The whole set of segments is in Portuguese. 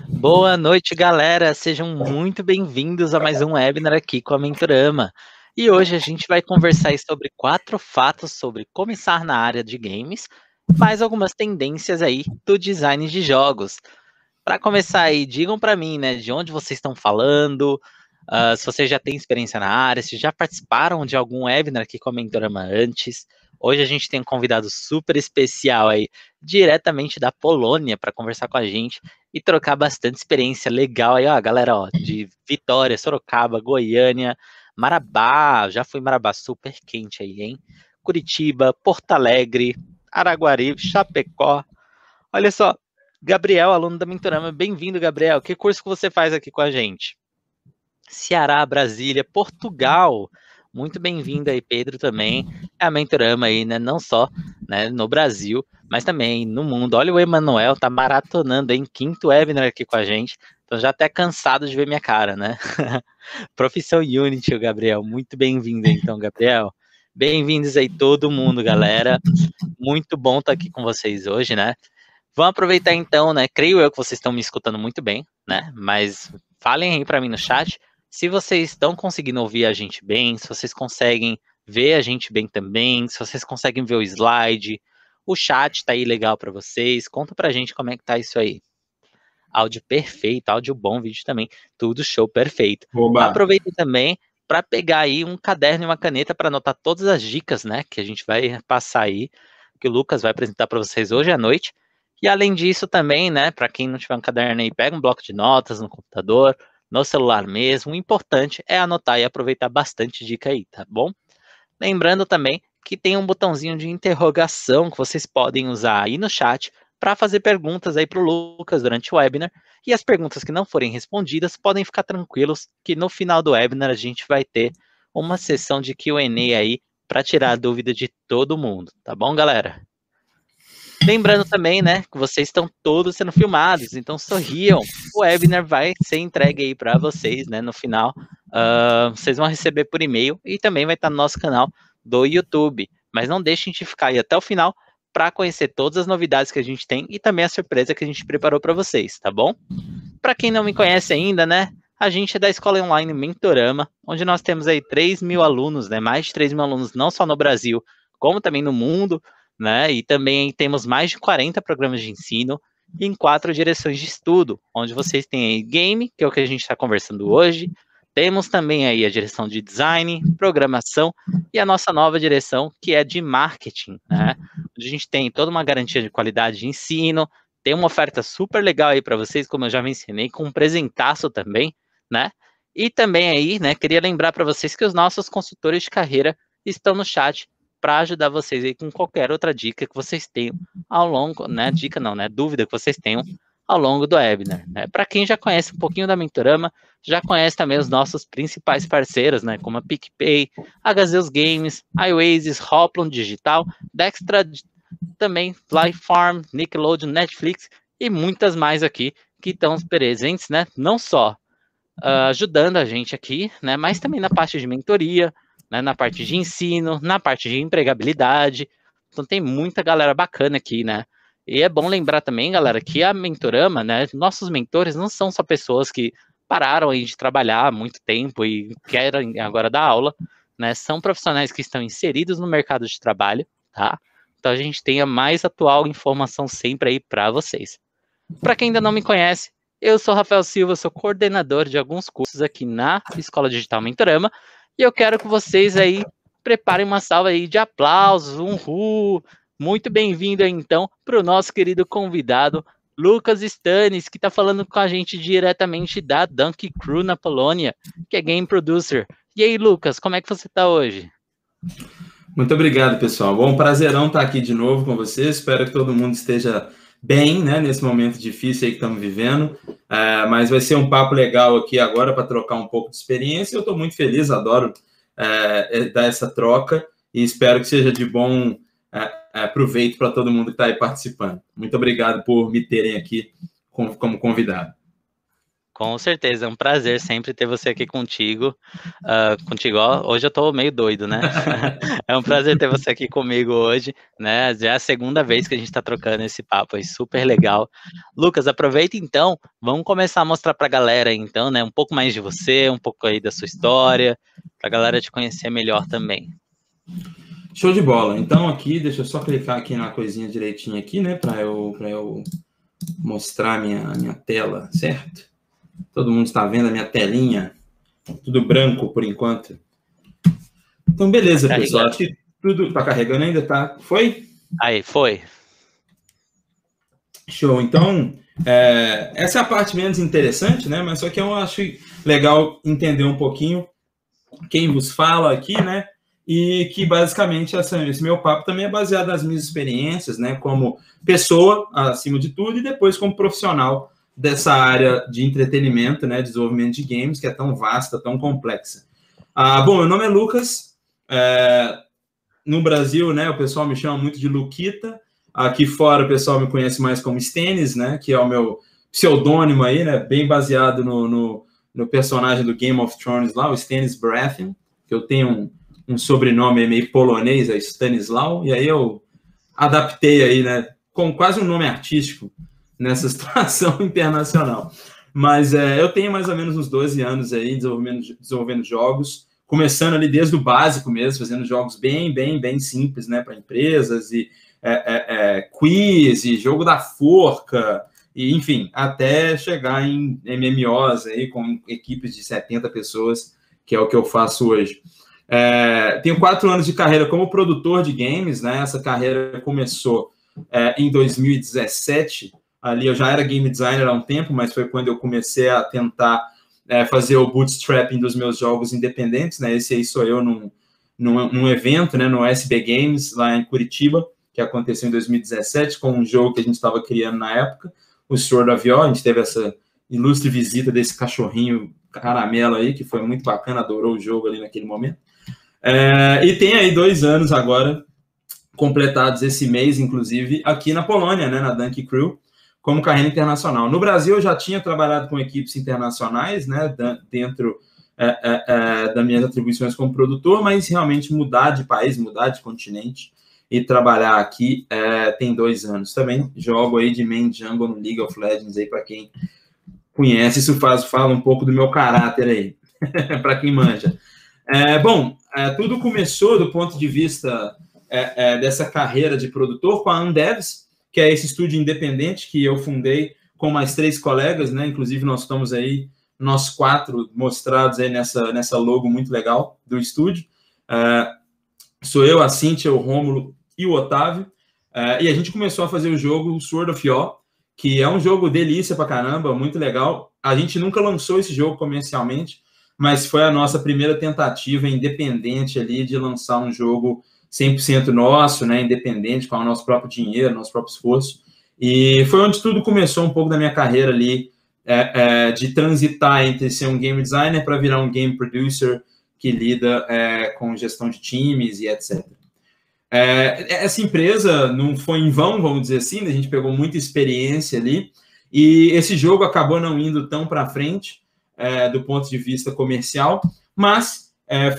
Boa noite, galera. Sejam muito bem-vindos a mais um webinar aqui com a Mentorama. E hoje a gente vai conversar aí sobre 4 fatos sobre começar na área de games, mais algumas tendências aí do design de jogos. Para começar aí, digam para mim, né, de onde vocês estão falando, se vocês já têm experiência na área, se já participaram de algum webinar aqui com a Mentorama antes. Hoje a gente tem um convidado super especial aí, diretamente da Polônia, para conversar com a gente e trocar bastante experiência legal aí, ó, galera, ó, de Vitória, Sorocaba, Goiânia, Marabá, já fui em Marabá, super quente aí, hein? Curitiba, Porto Alegre, Araguari, Chapecó. Olha só, Gabriel, aluno da Mentorama, bem-vindo, Gabriel. Que curso que você faz aqui com a gente? Ceará, Brasília, Portugal. Muito bem-vindo aí, Pedro, também. É a Mentorama aí, né? Não só, né, no Brasil, mas também no mundo. Olha, o Emanuel tá maratonando em 5º webinar aqui com a gente. Então já até cansado de ver minha cara, né? Profissão Unity, o Gabriel. Muito bem-vindo, então, Gabriel. Bem-vindos aí todo mundo, galera. Muito bom estar aqui com vocês hoje, né? Vamos aproveitar então, né? Creio eu que vocês estão me escutando muito bem, né? Mas falem aí para mim no chat se vocês estão conseguindo ouvir a gente bem, se vocês conseguem ver a gente bem também, se vocês conseguem ver o slide, o chat tá aí legal para vocês. Conta pra gente como é que tá isso aí. Áudio perfeito, áudio bom, vídeo também, tudo show perfeito. Oba. Aproveita também para pegar aí um caderno e uma caneta para anotar todas as dicas, né, que a gente vai passar aí, que o Lucas vai apresentar para vocês hoje à noite. E além disso também, né, para quem não tiver um caderno aí, pega um bloco de notas no computador, no celular mesmo. O importante é anotar e aproveitar bastante dica aí, tá bom? Lembrando também que tem um botãozinho de interrogação que vocês podem usar aí no chat para fazer perguntas aí para o Lucas durante o webinar. E as perguntas que não forem respondidas, podem ficar tranquilos que no final do webinar a gente vai ter uma sessão de Q&A aí para tirar a dúvida de todo mundo, tá bom, galera? Lembrando também, né, que vocês estão todos sendo filmados, então sorriam. O webinar vai ser entregue aí para vocês, né, no final. Vocês vão receber por e-mail e também vai estar no nosso canal do YouTube. Mas não deixem de ficar aí até o final para conhecer todas as novidades que a gente tem e também a surpresa que a gente preparou para vocês, tá bom? Para quem não me conhece ainda, né, a gente é da Escola Online Mentorama, onde nós temos aí 3.000 alunos, né, mais de 3.000 alunos, não só no Brasil, como também no mundo, né, e também temos mais de 40 programas de ensino em 4 direções de estudo, onde vocês têm aí game, que é o que a gente está conversando hoje, temos também aí a direção de design, programação e a nossa nova direção, que é de marketing, né, onde a gente tem toda uma garantia de qualidade de ensino, tem uma oferta super legal aí para vocês, como eu já mencionei, com um presentaço também, né? E também aí, né, queria lembrar para vocês que os nossos consultores de carreira estão no chat para ajudar vocês aí com qualquer outra dica que vocês tenham ao longo, né, dica não, né, dúvida que vocês tenham ao longo do webinar, né? Para quem já conhece um pouquinho da Mentorama, já conhece também os nossos principais parceiros, né, como a PicPay, HZeus Games, iOasis, Hoplon Digital, Dextra também Life Farm, Nickelodeon, Netflix e muitas mais aqui que estão presentes, né? Não só ajudando a gente aqui, né? Mas também na parte de mentoria, né? Na parte de ensino, na parte de empregabilidade. Então tem muita galera bacana aqui, né? E é bom lembrar também, galera, que a Mentorama, né? Nossos mentores não são só pessoas que pararam aí de trabalhar há muito tempo e querem agora dar aula, né? São profissionais que estão inseridos no mercado de trabalho, tá? Então a gente tem a mais atual informação sempre aí para vocês. Para quem ainda não me conhece, eu sou Rafael Silva, sou coordenador de alguns cursos aqui na Escola Digital Mentorama e eu quero que vocês aí preparem uma salva aí de aplausos, muito bem-vindo aí então para o nosso querido convidado Lucas Stanis, que está falando com a gente diretamente da Donkey Crew na Polônia, que é game producer. E aí, Lucas, como é que você está hoje? Muito obrigado, pessoal. Bom, prazerão estar aqui de novo com vocês. Espero que todo mundo esteja bem, né, nesse momento difícil aí que estamos vivendo. Mas vai ser um papo legal aqui agora para trocar um pouco de experiência. Eu estou muito feliz, adoro dar essa troca e espero que seja de bom proveito para todo mundo que está aí participando. Muito obrigado por me terem aqui como convidado. Com certeza, é um prazer sempre ter você aqui contigo. Ó, hoje eu tô meio doido, né? É um prazer ter você aqui comigo hoje, né? Já é a segunda vez que a gente tá trocando esse papo aí, super legal. Lucas, aproveita então, vamos começar a mostrar pra galera então, né? Um pouco mais de você, um pouco aí da sua história, pra galera te conhecer melhor também. Show de bola. Então aqui, deixa eu só clicar aqui na coisinha direitinho aqui, né? Para eu mostrar minha tela, certo? Todo mundo está vendo a minha telinha? Tudo branco por enquanto. Então, beleza, pessoal. Acho que tudo está carregando ainda, tá? Foi? Aí, foi. Show. Então, essa é a parte menos interessante, né? Mas só que eu acho legal entender um pouquinho quem vos fala aqui, né? E que basicamente esse meu papo também é baseado nas minhas experiências, né? Como pessoa, acima de tudo, e depois como profissional dessa área de entretenimento, né, desenvolvimento de games, que é tão vasta, tão complexa. Bom, meu nome é Lucas. No Brasil, né, o pessoal me chama muito de Luquita. Aqui fora, o pessoal me conhece mais como Stannis, né, que é o meu pseudônimo aí, né, bem baseado no personagem do Game of Thrones lá, o Stannis Baratheon, que eu tenho um sobrenome meio polonês, é Stanislau, e aí eu adaptei aí, né, com quase um nome artístico, nessa situação internacional. Mas eu tenho mais ou menos uns 12 anos aí desenvolvendo jogos, começando ali desde o básico mesmo, fazendo jogos bem simples, né, para empresas, e quiz, e jogo da forca, e enfim, até chegar em MMOs aí, com equipes de 70 pessoas, que é o que eu faço hoje. Tenho 4 anos de carreira como produtor de games, né, essa carreira começou em 2017, ali eu já era game designer há um tempo, mas foi quando eu comecei a tentar fazer o bootstrapping dos meus jogos independentes, né? Esse aí sou eu num evento, né? No SB Games, lá em Curitiba, que aconteceu em 2017, com um jogo que a gente estava criando na época, o Sword of War. A gente teve essa ilustre visita desse cachorrinho caramelo aí, que foi muito bacana, adorou o jogo ali naquele momento. E tem aí 2 anos agora, completados esse mês, inclusive, aqui na Polônia, né? Na Dunk Crew, como carreira internacional. No Brasil, eu já tinha trabalhado com equipes internacionais, né, dentro das minhas atribuições como produtor, mas realmente mudar de país, mudar de continente e trabalhar aqui tem 2 anos. Também jogo aí de main jungle no League of Legends, aí para quem conhece, isso fala um pouco do meu caráter aí, para quem manja. Bom, tudo começou do ponto de vista dessa carreira de produtor com a Undevs, que é esse estúdio independente que eu fundei com mais 3 colegas, né? Inclusive, nós estamos aí, nós 4 mostrados aí nessa logo muito legal do estúdio. Sou eu, a Cíntia, o Rômulo e o Otávio. E a gente começou a fazer o jogo Sword of War, que é um jogo delícia pra caramba, muito legal. A gente nunca lançou esse jogo comercialmente, mas foi a nossa primeira tentativa independente ali de lançar um jogo 100% nosso, né, independente, com o nosso próprio dinheiro, nosso próprio esforço. E foi onde tudo começou um pouco da minha carreira ali, de transitar entre ser um game designer para virar um game producer que lida com gestão de times e etc. Essa empresa não foi em vão, vamos dizer assim, a gente pegou muita experiência ali, e esse jogo acabou não indo tão para frente do ponto de vista comercial, mas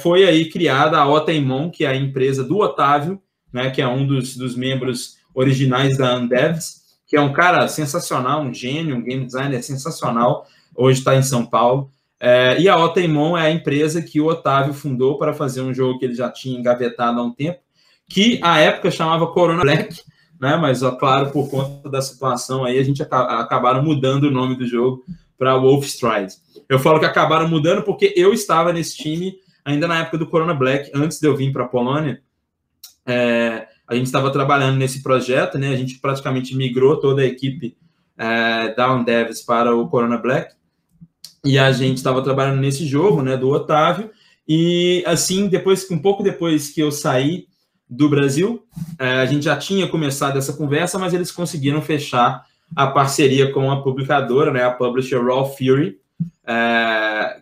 foi aí criada a Otaimon, que é a empresa do Otávio, né, que é um dos membros originais da Undevs, que é um cara sensacional, um gênio, um game designer sensacional, hoje está em São Paulo. E a Otaimon é a empresa que o Otávio fundou para fazer um jogo que ele já tinha engavetado há um tempo, que à época chamava Corona Black, né, mas, claro, por conta da situação aí, a gente acabaram mudando o nome do jogo para Wolf Stride. Eu falo que acabaram mudando porque eu estava nesse time ainda na época do Corona Black, antes de eu vir para a Polônia. A gente estava trabalhando nesse projeto, né? A gente praticamente migrou toda a equipe da Undevs para o Corona Black, e a gente estava trabalhando nesse jogo, né, do Otávio, e assim, um pouco depois que eu saí do Brasil, a gente já tinha começado essa conversa, mas eles conseguiram fechar a parceria com a publicadora, né, a publisher Raw Fury,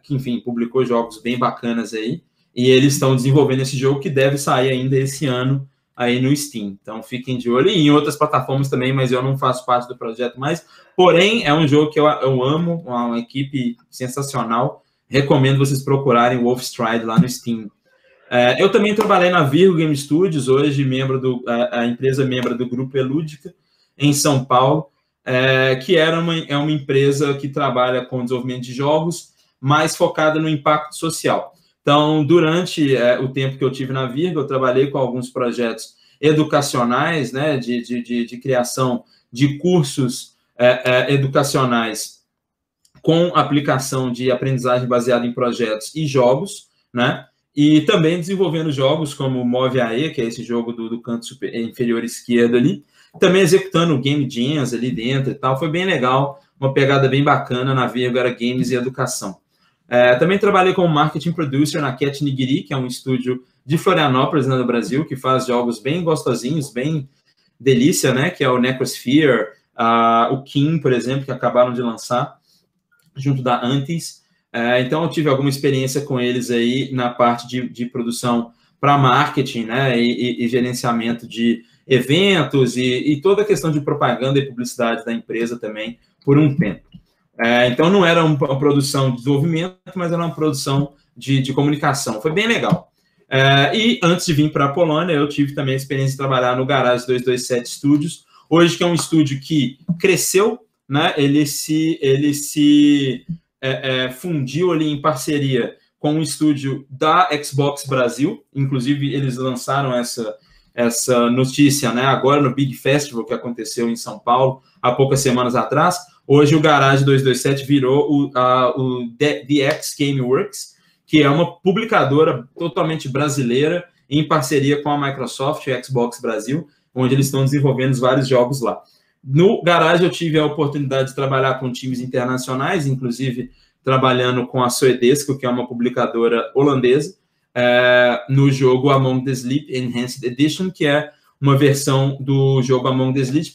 que, enfim, publicou jogos bem bacanas aí, e eles estão desenvolvendo esse jogo que deve sair ainda esse ano, aí no Steam. Então, fiquem de olho. E em outras plataformas também, mas eu não faço parte do projeto mais. Porém, é um jogo que eu amo, uma equipe sensacional. Recomendo vocês procurarem Wolfstride lá no Steam. Eu também trabalhei na Virgo Game Studios, hoje a empresa membro do Grupo Elúdica, em São Paulo, que é uma empresa que trabalha com desenvolvimento de jogos, mais focada no impacto social. Então, durante o tempo que eu tive na Virgo, eu trabalhei com alguns projetos educacionais, né, de criação de cursos educacionais com aplicação de aprendizagem baseada em projetos e jogos, né, e também desenvolvendo jogos como Move AE, que é esse jogo do canto inferior esquerdo ali, também executando game jams ali dentro e tal. Foi bem legal, uma pegada bem bacana na Virgo, era games e educação. Também trabalhei como marketing producer na Cat Nigiri, que é um estúdio de Florianópolis, né, no Brasil, que faz jogos bem gostosinhos, bem delícia, né, que é o Necrosphere, o Kim, por exemplo, que acabaram de lançar, junto da Antis. Então, eu tive alguma experiência com eles aí na parte de produção para marketing, né, e gerenciamento de eventos e toda a questão de propaganda e publicidade da empresa também por um tempo. Então, não era uma produção de desenvolvimento, mas era uma produção de comunicação. Foi bem legal. E antes de vir para a Polônia, eu tive também a experiência de trabalhar no Garage 227 Studios, hoje que é um estúdio que cresceu, né? Ele se fundiu ali em parceria com um estúdio da Xbox Brasil. Inclusive, eles lançaram essa notícia, né, agora no Big Festival, que aconteceu em São Paulo, há poucas semanas atrás. Hoje o Garage 227 virou o The X Gameworks, que é uma publicadora totalmente brasileira, em parceria com a Microsoft e a Xbox Brasil, onde eles estão desenvolvendo vários jogos lá. No Garage eu tive a oportunidade de trabalhar com times internacionais, inclusive trabalhando com a Soedesco, que é uma publicadora holandesa, no jogo Among the Sleep Enhanced Edition, que é uma versão do jogo Among the Sleep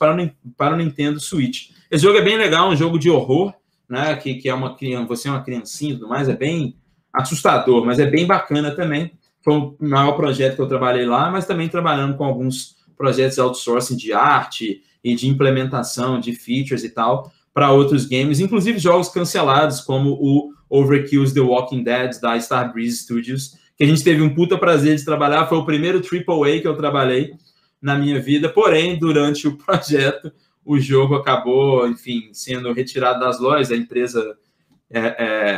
para o Nintendo Switch. Esse jogo é bem legal, um jogo de horror, né, que você é uma criancinha e tudo mais, é bem assustador, mas é bem bacana também. Foi o maior projeto que eu trabalhei lá, mas também trabalhando com alguns projetos de outsourcing de arte e de implementação de features e tal para outros games, inclusive jogos cancelados, como o Overkill's The Walking Dead, da Starbreeze Studios, que a gente teve um puta prazer de trabalhar. Foi o primeiro AAA que eu trabalhei na minha vida, porém, durante o projeto, o jogo acabou, enfim, sendo retirado das lojas, a empresa,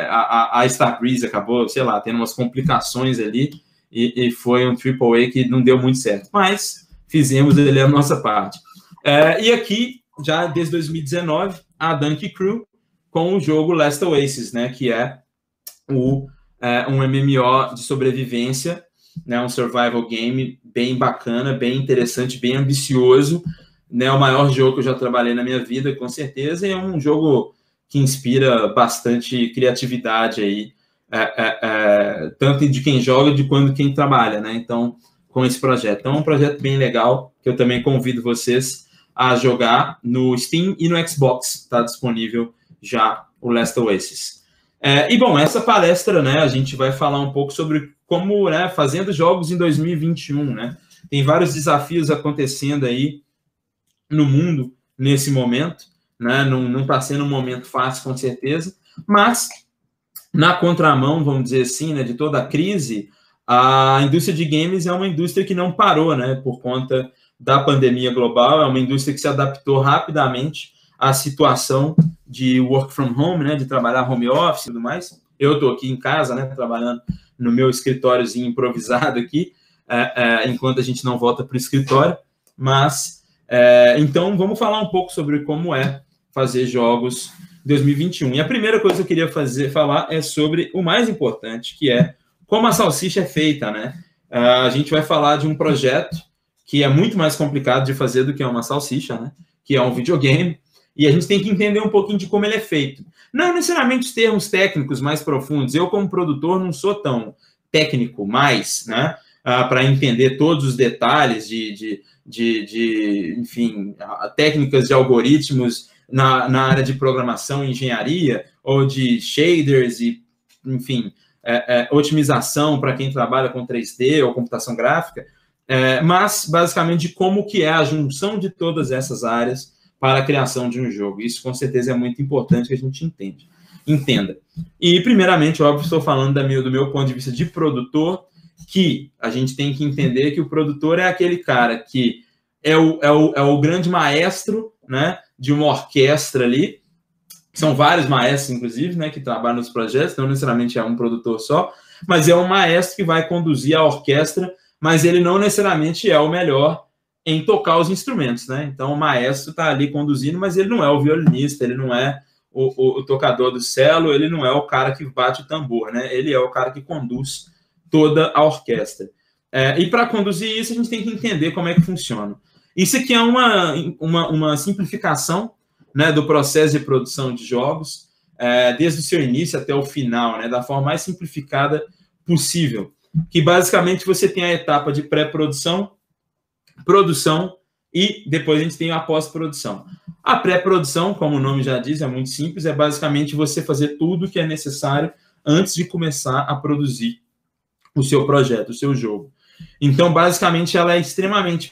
a Starbreeze acabou, sei lá, tendo umas complicações ali, e foi um AAA que não deu muito certo, mas fizemos ali a nossa parte. E aqui, já desde 2019, a Dunk Crew com o jogo Last Oasis, né, que é um MMO de sobrevivência, né, um survival game bem bacana, bem interessante, bem ambicioso, né, o maior jogo que eu já trabalhei na minha vida, com certeza, e é um jogo que inspira bastante criatividade aí, tanto de quem joga quanto de quem trabalha, né, então, com esse projeto. Então, é um projeto bem legal, que eu também convido vocês a jogar no Steam e no Xbox, está disponível já o Last Oasis. E, bom, essa palestra, né, a gente vai falar um pouco sobre como, né, fazendo jogos em 2021, né, tem vários desafios acontecendo aí no mundo nesse momento, né, não está sendo um momento fácil, com certeza, mas, na contramão, vamos dizer assim, né, de toda a crise, a indústria de games é uma indústria que não parou, né, por conta da pandemia global, é uma indústria que se adaptou rapidamente à situação de work from home, né, de trabalhar home office e tudo mais. Eu estou aqui em casa, né, trabalhando no meu escritóriozinho improvisado aqui, enquanto a gente não volta para o escritório, mas, então, vamos falar um pouco sobre como é fazer jogos em 2021. E a primeira coisa que eu queria falar é sobre o mais importante, que é como a salsicha é feita, né? A gente vai falar de um projeto que é muito mais complicado de fazer do que uma salsicha, né? Que é um videogame, e a gente tem que entender um pouquinho de como ele é feito. Não necessariamente os termos técnicos mais profundos. Eu, como produtor, não sou tão técnico mais, né? Para entender todos os detalhes enfim, técnicas de algoritmos na área de programação e engenharia, ou de shaders e, enfim, otimização para quem trabalha com 3D ou computação gráfica. mas basicamente de como que é a junção de todas essas áreas para a criação de um jogo. Isso com certeza é muito importante que a gente entenda. E primeiramente, óbvio, estou falando do meu ponto de vista de produtor, que a gente tem que entender que o produtor é aquele cara que é o grande maestro, né, de uma orquestra ali. São vários maestros, inclusive, né, que trabalham nos projetos, não necessariamente é um produtor só, mas é um maestro que vai conduzir a orquestra, mas ele não necessariamente é o melhor em tocar os instrumentos, né? Então o maestro está ali conduzindo, mas ele não é o violinista, ele não é o tocador do cello, ele não é o cara que bate o tambor, né? Ele é o cara que conduz toda a orquestra. E para conduzir isso, a gente tem que entender como é que funciona. Isso aqui é uma simplificação, né, do processo de produção de jogos, desde o seu início até o final, né, da forma mais simplificada possível. Que basicamente você tem a etapa de pré-produção, produção e depois a gente tem a pós-produção. A pré-produção, como o nome já diz, é muito simples, é basicamente você fazer tudo que é necessário antes de começar a produzir o seu projeto, o seu jogo. Então, basicamente, ela é extremamente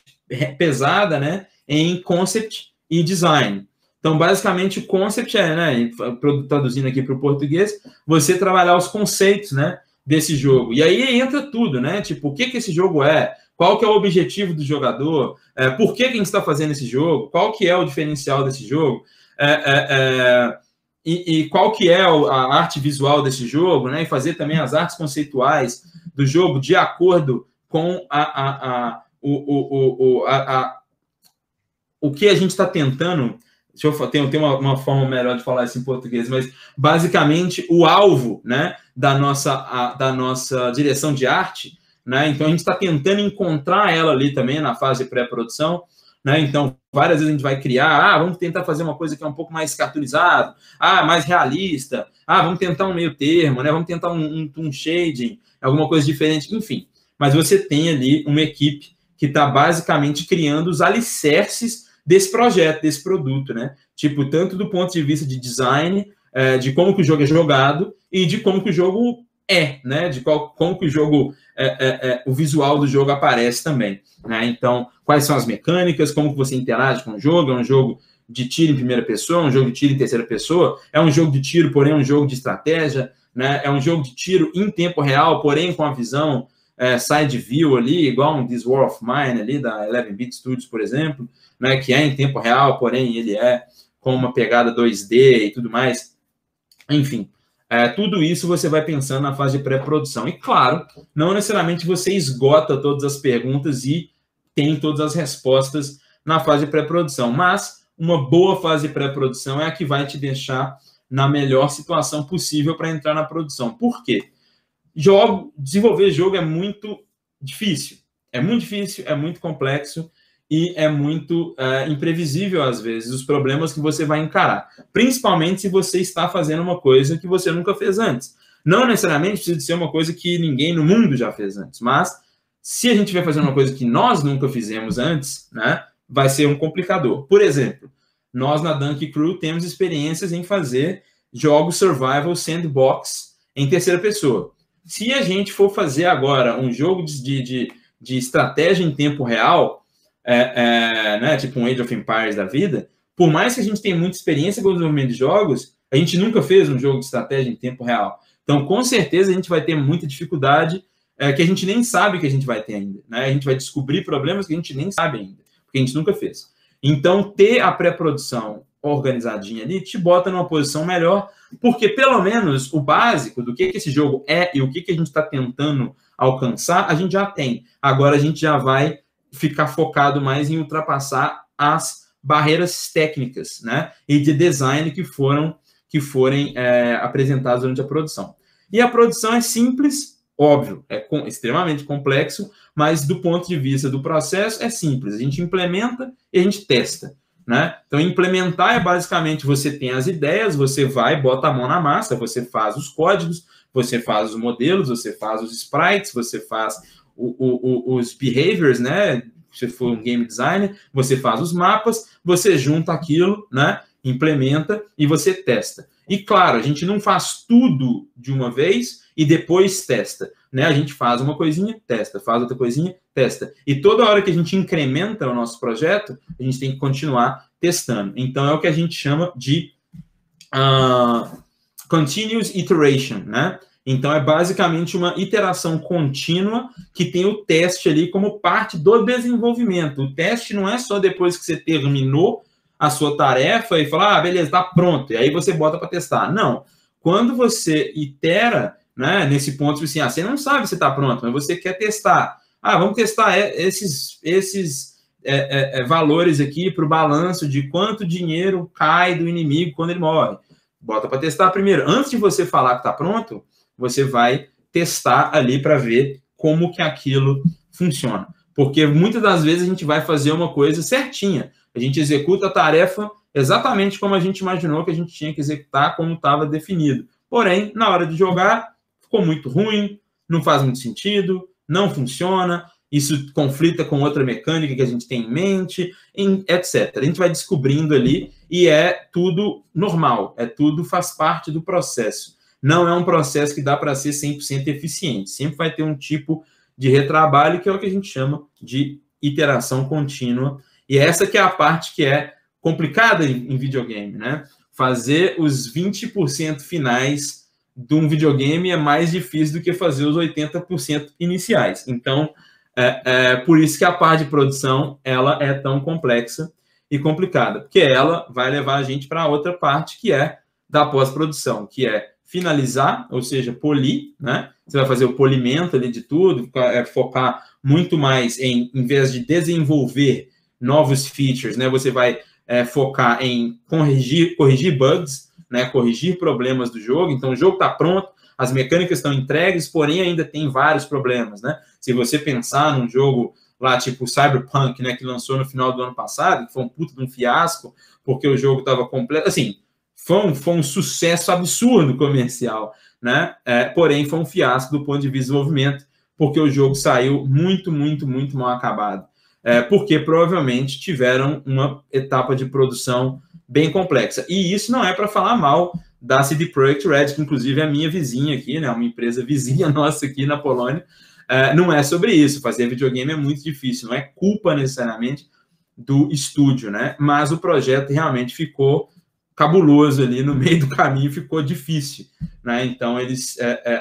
pesada, né, em concept e design. Então, basicamente, o concept né, traduzindo aqui para o português, você trabalhar os conceitos, né, desse jogo. E aí entra tudo, né, tipo, o que esse jogo é, qual que é o objetivo do jogador, por que a gente está fazendo esse jogo, qual que é o diferencial desse jogo, e qual que é a arte visual desse jogo, né, e fazer também as artes conceituais do jogo de acordo com o que a gente está tentando. Deixa eu ter uma forma melhor de falar isso em português, mas basicamente o alvo, né, da nossa direção de arte, né? Então a gente está tentando encontrar ela ali também na fase de pré-produção, né? Então várias vezes a gente vai criar, vamos tentar fazer uma coisa que é um pouco mais cartoonizado, mais realista, vamos tentar um meio termo, né? Vamos tentar um shading, alguma coisa diferente, enfim. Mas você tem ali uma equipe que está basicamente criando os alicerces desse projeto, desse produto, né? Tipo, tanto do ponto de vista de design, de como que o jogo é jogado e de como que o jogo né? De como que o jogo, o visual do jogo aparece também, né? Então, quais são as mecânicas, como que você interage com o jogo, é um jogo de tiro em primeira pessoa, um jogo de tiro em terceira pessoa, é um jogo de tiro, porém é um jogo de estratégia, né? É um jogo de tiro em tempo real, porém com a visão side view ali, igual um This War of Mine ali, da 11-Bit Studios, por exemplo, né, que é em tempo real, porém ele é com uma pegada 2D e tudo mais. Enfim, tudo isso você vai pensando na fase de pré-produção. E, claro, não necessariamente você esgota todas as perguntas e tem todas as respostas na fase de pré-produção, mas uma boa fase de pré-produção é a que vai te deixar na melhor situação possível para entrar na produção. Por quê? Desenvolver jogo é muito difícil. É muito complexo e é muito imprevisível, às vezes, os problemas que você vai encarar. Principalmente se você está fazendo uma coisa que você nunca fez antes. Não necessariamente precisa ser uma coisa que ninguém no mundo já fez antes, mas se a gente vai fazer uma coisa que nós nunca fizemos antes, né, vai ser um complicador. Por exemplo, nós na Dunk Crew temos experiências em fazer jogos survival sandbox em terceira pessoa. Se a gente for fazer agora um jogo de estratégia em tempo real, né, tipo um Age of Empires da vida, por mais que a gente tenha muita experiência com o desenvolvimento de jogos, a gente nunca fez um jogo de estratégia em tempo real. Então, com certeza, a gente vai ter muita dificuldade que a gente nem sabe que a gente vai ter ainda, né? A gente vai descobrir problemas que a gente nem sabe ainda, porque a gente nunca fez. Então, ter a pré-produção organizadinha ali te bota numa posição melhor, porque pelo menos o básico do que esse jogo é e o que a gente está tentando alcançar, a gente já tem. Agora a gente já vai ficar focado mais em ultrapassar as barreiras técnicas, né, e de design que forem apresentadas durante a produção. E a produção é simples, óbvio, é extremamente complexo, mas do ponto de vista do processo é simples. A gente implementa e a gente testa, né? Então, implementar é basicamente você tem as ideias, você vai, bota a mão na massa, você faz os códigos, você faz os modelos, você faz os sprites, você faz os behaviors, né? Se for um game designer, você faz os mapas, você junta aquilo, né? implementa e você testa. E, claro, a gente não faz tudo de uma vez e depois testa, né? A gente faz uma coisinha, testa, faz outra coisinha, testa. E toda hora que a gente incrementa o nosso projeto, a gente tem que continuar testando. Então, é o que a gente chama de continuous iteration, né? Então, é basicamente uma iteração contínua que tem o teste ali como parte do desenvolvimento. O teste não é só depois que você terminou a sua tarefa e fala, beleza, tá pronto, e aí você bota para testar. Não. Quando você itera, né, nesse ponto, assim, você não sabe se está pronto, mas você quer testar. Vamos testar esses valores aqui para o balanço de quanto dinheiro cai do inimigo quando ele morre. Bota para testar primeiro. Antes de você falar que está pronto, você vai testar ali para ver como que aquilo funciona. Porque muitas das vezes a gente vai fazer uma coisa certinha. A gente executa a tarefa exatamente como a gente imaginou que a gente tinha que executar, como estava definido. Porém, na hora de jogar, ficou muito ruim, não faz muito sentido, não funciona, isso conflita com outra mecânica que a gente tem em mente, etc. A gente vai descobrindo ali e é tudo normal, tudo faz parte do processo. Não é um processo que dá para ser 100% eficiente. Sempre vai ter um tipo de retrabalho, que é o que a gente chama de iteração contínua. E essa que é a parte que é complicada em videogame, né? Fazer os 20% finais de um videogame é mais difícil do que fazer os 80% iniciais. Então, por isso que a parte de produção ela é tão complexa e complicada, porque ela vai levar a gente para outra parte, que é da pós-produção, que é finalizar, ou seja, polir, né? Você vai fazer o polimento ali de tudo, focar muito mais em vez de desenvolver novos features, né? Você vai focar em corrigir bugs, né? Corrigir problemas do jogo. Então, o jogo está pronto, as mecânicas estão entregues, porém ainda tem vários problemas, né? Se você pensar num jogo lá, tipo Cyberpunk, né? Que lançou no final do ano passado, que foi um puto de um fiasco, porque o jogo estava completo, assim, foi um sucesso absurdo comercial, né? Porém, foi um fiasco do ponto de vista de desenvolvimento, porque o jogo saiu muito, muito, muito mal acabado. Porque provavelmente tiveram uma etapa de produção bem complexa. E isso não é para falar mal da CD Projekt Red, que inclusive é a minha vizinha aqui, né? Uma empresa vizinha nossa aqui na Polônia. Não é sobre isso. Fazer videogame é muito difícil, não é culpa necessariamente do estúdio, né? Mas o projeto realmente ficou cabuloso ali no meio do caminho, ficou difícil, né? Então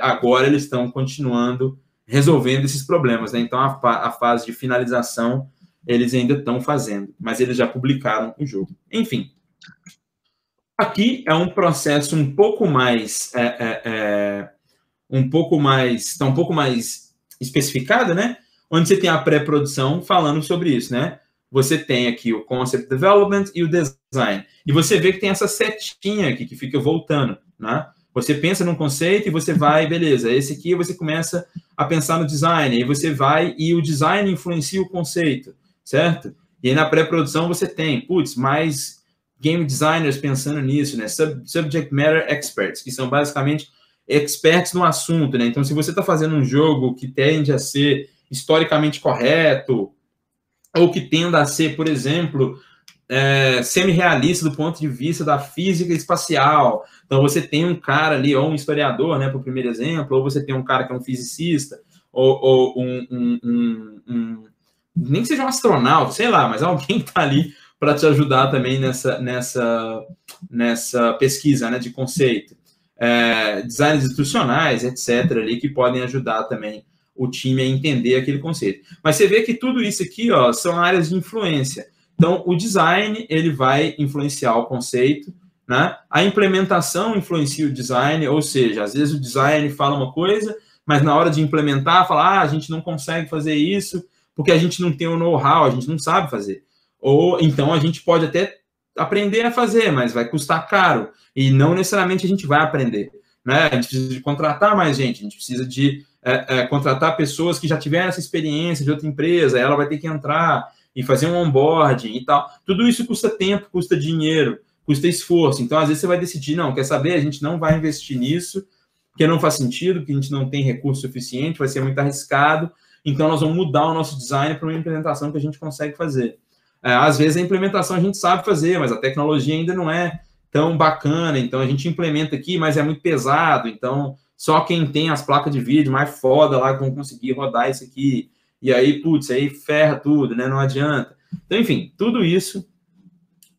agora eles estão continuando resolvendo esses problemas, né? Então a fase de finalização eles ainda estão fazendo, mas eles já publicaram o jogo. Enfim, aqui é um processo um pouco mais está um pouco mais especificado, né? Onde você tem a pré-produção falando sobre isso, né? Você tem aqui o Concept Development e o Design. E você vê que tem essa setinha aqui que fica voltando, né? Você pensa num conceito e você vai, beleza, esse aqui você começa a pensar no design, aí você vai e o design influencia o conceito, certo? E aí na pré-produção você tem, mais game designers pensando nisso, né? Subject Matter Experts, que são basicamente experts no assunto, né? Então, se você está fazendo um jogo que tende a ser historicamente correto, ou que tenda a ser, por exemplo, semi-realista do ponto de vista da física espacial. Então, você tem um cara ali, ou um historiador, né, para o primeiro exemplo, ou você tem um cara que é um fisicista, ou nem que seja um astronauta, sei lá, mas alguém que está ali para te ajudar também nessa pesquisa, né, de conceito. Designs instrucionais, etc., ali, que podem ajudar também o time a entender aquele conceito. Mas você vê que tudo isso aqui, são áreas de influência. Então, o design, ele vai influenciar o conceito, né? A implementação influencia o design, ou seja, às vezes o design fala uma coisa, mas na hora de implementar, fala, a gente não consegue fazer isso porque a gente não tem o know-how, a gente não sabe fazer. Ou, então, a gente pode até aprender a fazer, mas vai custar caro, e não necessariamente a gente vai aprender, né? A gente precisa de contratar mais gente, a gente precisa de contratar pessoas que já tiveram essa experiência de outra empresa, ela vai ter que entrar e fazer um onboarding e tal. Tudo isso custa tempo, custa dinheiro, custa esforço. Então, às vezes, você vai decidir, não, quer saber? A gente não vai investir nisso, porque não faz sentido, porque a gente não tem recurso suficiente, vai ser muito arriscado. Então, nós vamos mudar o nosso design para uma implementação que a gente consegue fazer. Às vezes a implementação a gente sabe fazer, mas a tecnologia ainda não é tão bacana, então a gente implementa aqui, mas é muito pesado, então só quem tem as placas de vídeo mais foda lá que vão conseguir rodar isso aqui, e aí, putz, aí ferra tudo, né? Não adianta. Então, enfim, tudo isso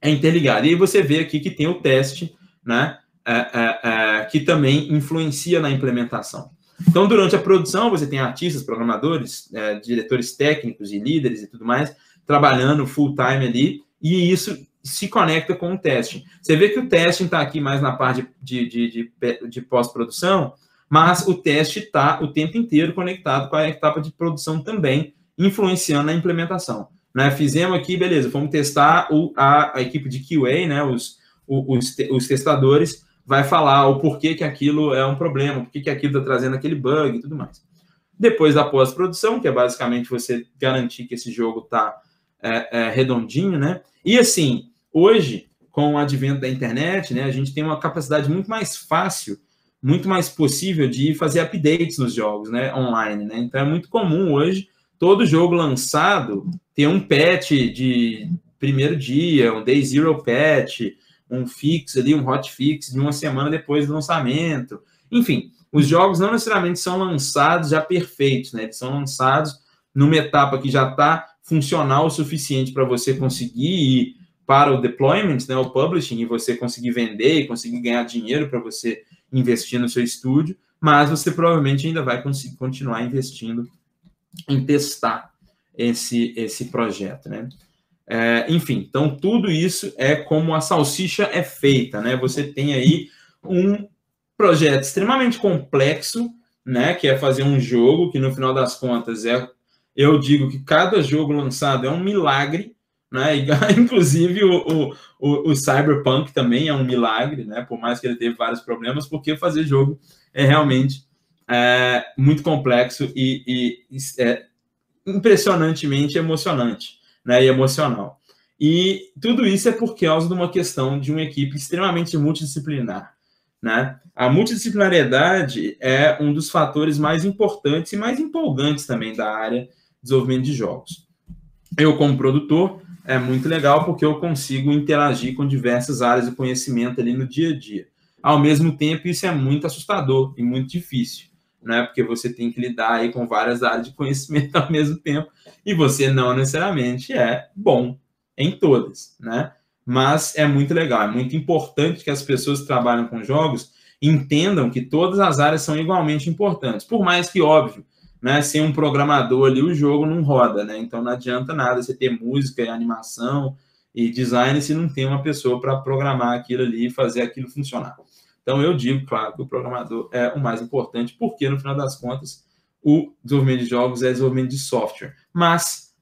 é interligado. E aí você vê aqui que tem o teste, né? Que também influencia na implementação. Então, durante a produção, você tem artistas, programadores, diretores técnicos e líderes e tudo mais, trabalhando full time ali, e isso se conecta com o testing. Você vê que o testing está aqui mais na parte de pós-produção, mas o teste está o tempo inteiro conectado com a etapa de produção também, influenciando na implementação. Né? Fizemos aqui, beleza, vamos testar a equipe de QA, né? Os testadores, vai falar o porquê que aquilo é um problema, porquê que aquilo está trazendo aquele bug e tudo mais. Depois da pós-produção, que é basicamente você garantir que esse jogo está redondinho, né? E assim, hoje, com o advento da internet, né, a gente tem uma capacidade muito mais fácil, muito mais possível de fazer updates nos jogos, né, online, né? Então é muito comum hoje todo jogo lançado ter um patch de primeiro dia, um day zero patch, um fix ali, um hotfix de uma semana depois do lançamento. Enfim, os jogos não necessariamente são lançados já perfeitos, né? Eles são lançados numa etapa que já está funcional o suficiente para você conseguir ir para o deployment, né, o publishing, e você conseguir vender e conseguir ganhar dinheiro para você investir no seu estúdio, mas você provavelmente ainda vai conseguir continuar investindo em testar esse projeto, né? Enfim, então tudo isso é como a salsicha é feita, né? Você tem aí um projeto extremamente complexo, né? Que é fazer um jogo que no final das contas eu digo que cada jogo lançado é um milagre, né? Inclusive o Cyberpunk também é um milagre, né? Por mais que ele teve vários problemas, porque fazer jogo é realmente muito complexo e impressionantemente emocionante, né? E emocional. E tudo isso é por causa de uma questão de uma equipe extremamente multidisciplinar, né? A multidisciplinariedade é um dos fatores mais importantes e mais empolgantes também da área de desenvolvimento de jogos. Eu, como produtor, é muito legal porque eu consigo interagir com diversas áreas de conhecimento ali no dia a dia. Ao mesmo tempo, isso é muito assustador e muito difícil, né? Porque você tem que lidar aí com várias áreas de conhecimento ao mesmo tempo e você não necessariamente é bom em todas, né? Mas é muito legal, é muito importante que as pessoas que trabalham com jogos entendam que todas as áreas são igualmente importantes, por mais que, óbvio, né, sem um programador ali, o jogo não roda, né? Então não adianta nada você ter música e animação e design se não tem uma pessoa para programar aquilo ali e fazer aquilo funcionar. Então eu digo, claro, que o programador é o mais importante, porque no final das contas o desenvolvimento de jogos é desenvolvimento de software. Mas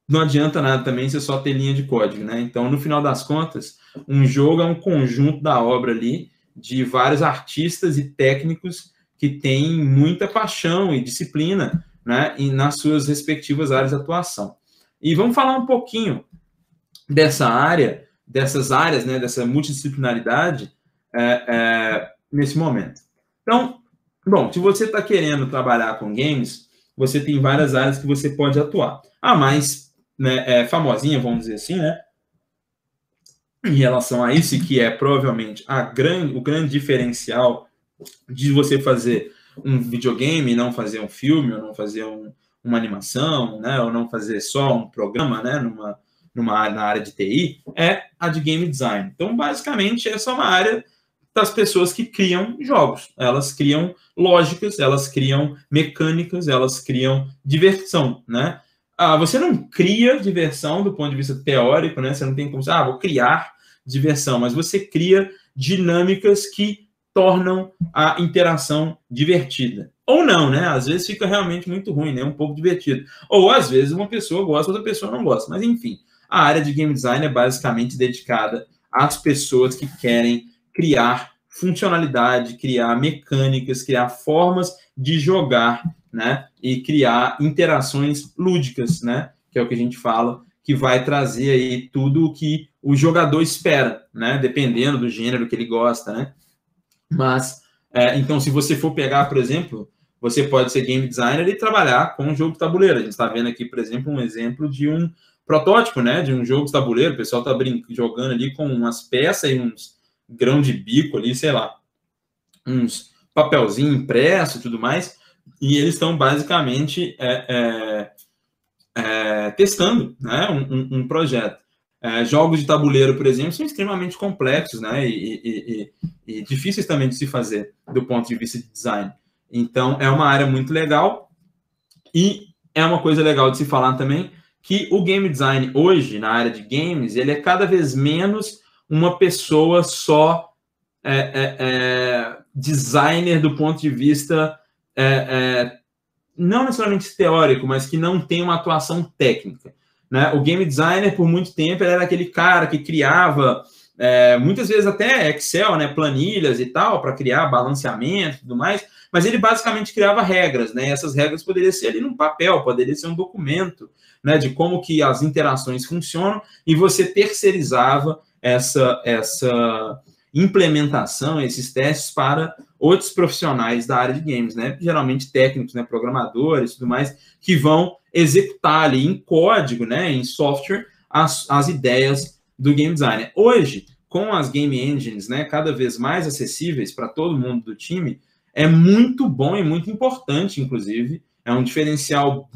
não adianta nada também você só ter linha de código, né? Então, no final das contas, um jogo é um conjunto da obra ali de vários artistas e técnicos que têm muita paixão e disciplina, né, e nas suas respectivas áreas de atuação. E vamos falar um pouquinho dessas áreas, né, dessa multidisciplinaridade nesse momento. Então, bom, se você está querendo trabalhar com games, você tem várias áreas que você pode atuar. A mais famosinha, vamos dizer assim, né, em relação a isso, que é provavelmente o grande diferencial de você fazer um videogame, não fazer um filme, ou não fazer uma animação, né, ou não fazer só um programa, né, na área de TI, é a de game design. Então, basicamente, essa é uma área das pessoas que criam jogos. Elas criam lógicas, elas criam mecânicas, elas criam diversão, né? Você não cria diversão do ponto de vista teórico, né? Você não tem como dizer, vou criar diversão, mas você cria dinâmicas que tornam a interação divertida. Ou não, né? Às vezes fica realmente muito ruim, né? Um pouco divertido. Ou às vezes uma pessoa gosta, outra pessoa não gosta. Mas enfim, a área de game design é basicamente dedicada às pessoas que querem criar funcionalidade, criar mecânicas, criar formas de jogar, né? E criar interações lúdicas, né? Que é o que a gente fala, que vai trazer aí tudo o que o jogador espera, né? Dependendo do gênero que ele gosta, né? Mas, então, se você for pegar, por exemplo, você pode ser game designer e trabalhar com um jogo de tabuleiro. A gente está vendo aqui, por exemplo, um exemplo de um protótipo, né, de um jogo de tabuleiro, o pessoal tá jogando ali com umas peças e uns grão de bico ali, sei lá, uns papelzinho impresso e tudo mais, e eles estão basicamente testando, né, um projeto. Jogos de tabuleiro, por exemplo, são extremamente complexos, né, e difíceis também de se fazer do ponto de vista de design. Então, é uma área muito legal, e é uma coisa legal de se falar também, que o game design hoje, na área de games, ele é cada vez menos uma pessoa só designer do ponto de vista não necessariamente teórico, mas que não tem uma atuação técnica, né? O game designer, por muito tempo, ele era aquele cara que criava, muitas vezes até Excel, né, planilhas e tal, para criar balanceamento e tudo mais, mas ele basicamente criava regras, né? E essas regras poderiam ser ali num papel, poderia ser um documento, né, de como que as interações funcionam, e você terceirizava essa implementação, esses testes para outros profissionais da área de games, né? Geralmente técnicos, né, programadores e tudo mais, que vão executar ali em código, né, em software, as ideias do game designer. Hoje, com as game engines, né, cada vez mais acessíveis para todo mundo do time, é muito bom e muito importante, inclusive, é um diferencial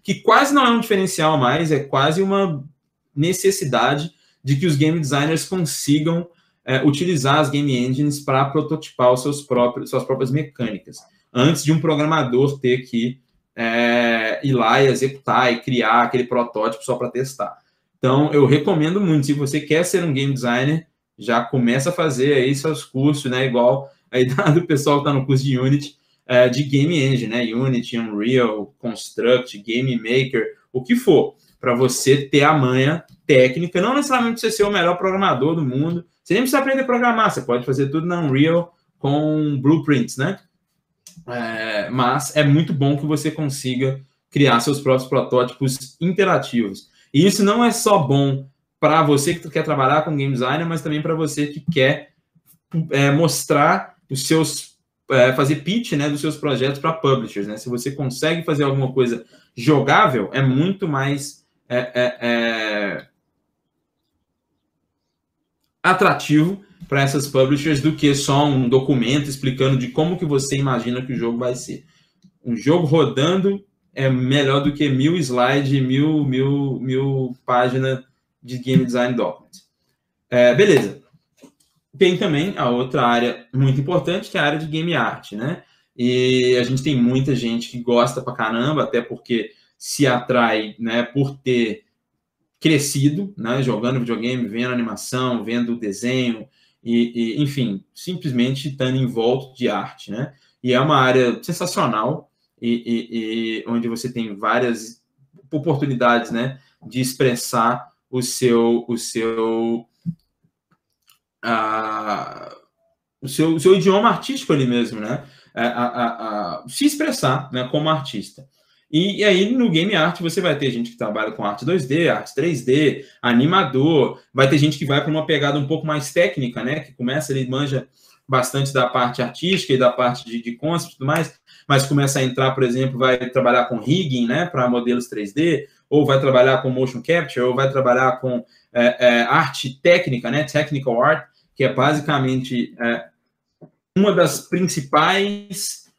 que quase não é um diferencial mais, é quase uma necessidade de que os game designers consigam utilizar as game engines para prototipar suas próprias mecânicas, antes de um programador ter que ir lá e executar e criar aquele protótipo só para testar. Então, eu recomendo muito, se você quer ser um game designer, já começa a fazer aí seus cursos, né, igual aí do pessoal que está no curso de Unity, de game engine, né, Unity, Unreal, Construct, Game Maker, o que for, para você ter a manha técnica, não necessariamente você ser o melhor programador do mundo, você nem precisa aprender a programar, você pode fazer tudo na Unreal com blueprints, né? Mas é muito bom que você consiga criar seus próprios protótipos interativos. E isso não é só bom para você que quer trabalhar com game designer, mas também para você que quer mostrar os seus, fazer pitch, né, dos seus projetos para publishers, né? Se você consegue fazer alguma coisa jogável, é muito mais atrativo para essas publishers do que só um documento explicando de como que você imagina que o jogo vai ser. Um jogo rodando é melhor do que 1000 slides e 1000 páginas de game design document. Beleza. Tem também a outra área muito importante, que é a área de game art, né? E a gente tem muita gente que gosta pra caramba, até porque se atrai, né, por ter crescido, né, jogando videogame, vendo animação, vendo desenho, enfim, simplesmente estando em volta de arte, né? E é uma área sensacional, e onde você tem várias oportunidades, né, de expressar o seu idioma artístico ali mesmo, né? Se expressar, né, como artista. E aí, no game art, você vai ter gente que trabalha com arte 2D, arte 3D, animador, vai ter gente que vai para uma pegada um pouco mais técnica, né? Que começa ali, manja bastante da parte artística e da parte de concept e tudo mais, mas começa a entrar, por exemplo, vai trabalhar com rigging, né? Para modelos 3D, ou vai trabalhar com motion capture, ou vai trabalhar com arte técnica, né? Technical art, que é basicamente uma das principais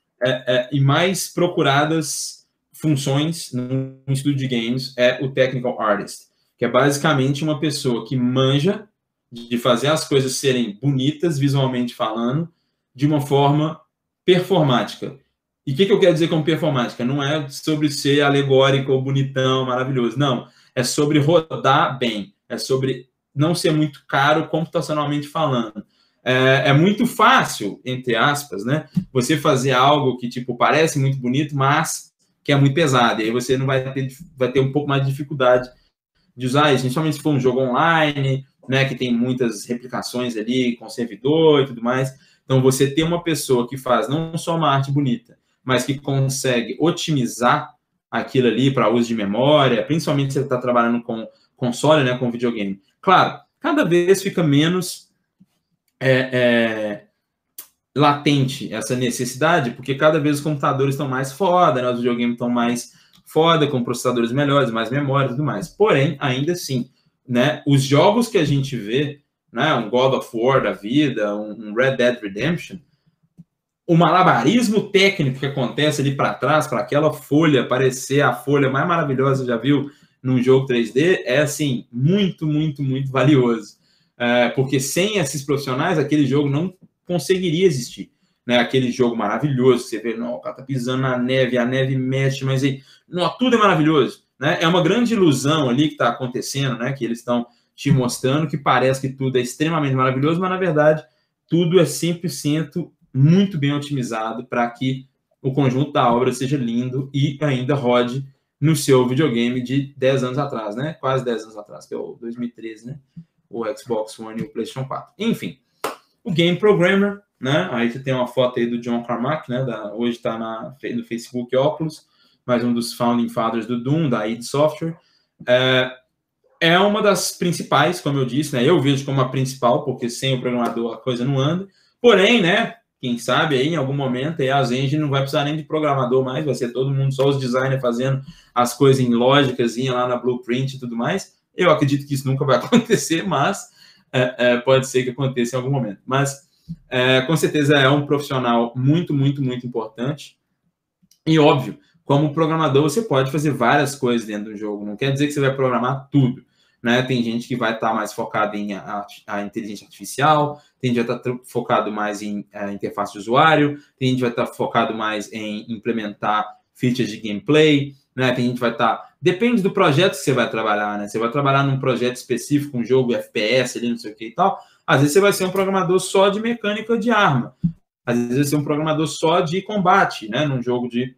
e mais procuradas funções no estúdio de games é o technical artist, que é basicamente uma pessoa que manja de fazer as coisas serem bonitas, visualmente falando, de uma forma performática. E o que eu quero dizer com performática? Não é sobre ser alegórico ou bonitão, maravilhoso. Não. É sobre rodar bem. É sobre não ser muito caro computacionalmente falando. É muito fácil, entre aspas, né? Você fazer algo que, tipo, parece muito bonito, mas que é muito pesado, e aí você não vai ter um pouco mais de dificuldade de usar isso, principalmente se for um jogo online, né, que tem muitas replicações ali com servidor e tudo mais. Então, você ter uma pessoa que faz não só uma arte bonita, mas que consegue otimizar aquilo ali para uso de memória, principalmente se você está trabalhando com console, né, com videogame. Claro, cada vez fica menos latente essa necessidade, porque cada vez os computadores estão mais foda, né, os videogames estão mais foda, com processadores melhores, mais memória e tudo mais. Porém, ainda assim, né, os jogos que a gente vê, né, um God of War da vida, um Red Dead Redemption, o malabarismo técnico que acontece ali para trás, para aquela folha parecer a folha mais maravilhosa que já viu num jogo 3D, é assim, muito, muito, muito valioso. Porque sem esses profissionais, aquele jogo não conseguiria existir. Né? Aquele jogo maravilhoso, você vê, não, o cara tá pisando na neve, a neve mexe, mas aí, não, tudo é maravilhoso. Né? É uma grande ilusão ali que está acontecendo, né? Que eles estão te mostrando, que parece que tudo é extremamente maravilhoso, mas na verdade tudo é 100% muito bem otimizado para que o conjunto da obra seja lindo e ainda rode no seu videogame de 10 anos atrás, né? Quase 10 anos atrás, que é o 2013, né? O Xbox One e o PlayStation 4. Enfim, o Game Programmer, né? Aí você tem uma foto aí do John Carmack, né? Hoje está no Facebook Oculus, mais um dos founding fathers do Doom, da id Software. É uma das principais, como eu disse, né? Eu vejo como a principal, porque sem o programador a coisa não anda. Porém, né? Quem sabe aí, em algum momento, aí a Zenji não vai precisar nem de programador mais, vai ser todo mundo, só os designers fazendo as coisas em lógicas, lá na blueprint e tudo mais. Eu acredito que isso nunca vai acontecer, mas pode ser que aconteça em algum momento. Mas, com certeza, é um profissional muito, muito, muito importante. E, óbvio, como programador, você pode fazer várias coisas dentro do jogo. Não quer dizer que você vai programar tudo. Né? Tem gente que vai estar mais focada em a inteligência artificial, tem gente que vai estar focado mais em interface de usuário, tem gente que vai estar focado mais em implementar features de gameplay, né? Tem gente que vai estar... Depende do projeto que você vai trabalhar, né? Você vai trabalhar num projeto específico, um jogo FPS, ali, não sei o que e tal, às vezes você vai ser um programador só de mecânica de arma, às vezes você vai ser um programador só de combate, né? Num jogo de...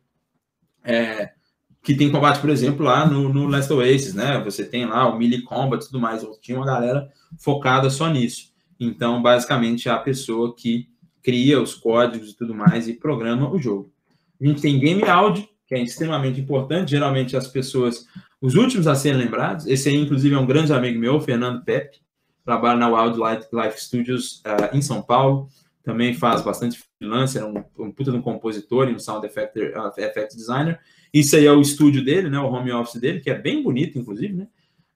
que tem combate, por exemplo, lá no Last Oasis, né? Você tem lá o Melee Combat e tudo mais. Tinha uma galera focada só nisso. Então, basicamente, é a pessoa que cria os códigos e tudo mais e programa o jogo. A gente tem Game Audio, que é extremamente importante. Geralmente, as pessoas... Os últimos a serem lembrados. Esse aí, inclusive, é um grande amigo meu, Fernando Pepe. Trabalha na Wild Life Studios em São Paulo. Também faz bastante freelancer, um puta de um compositor e um sound effect designer. Isso aí é o estúdio dele, né? O home office dele, que é bem bonito, inclusive, né?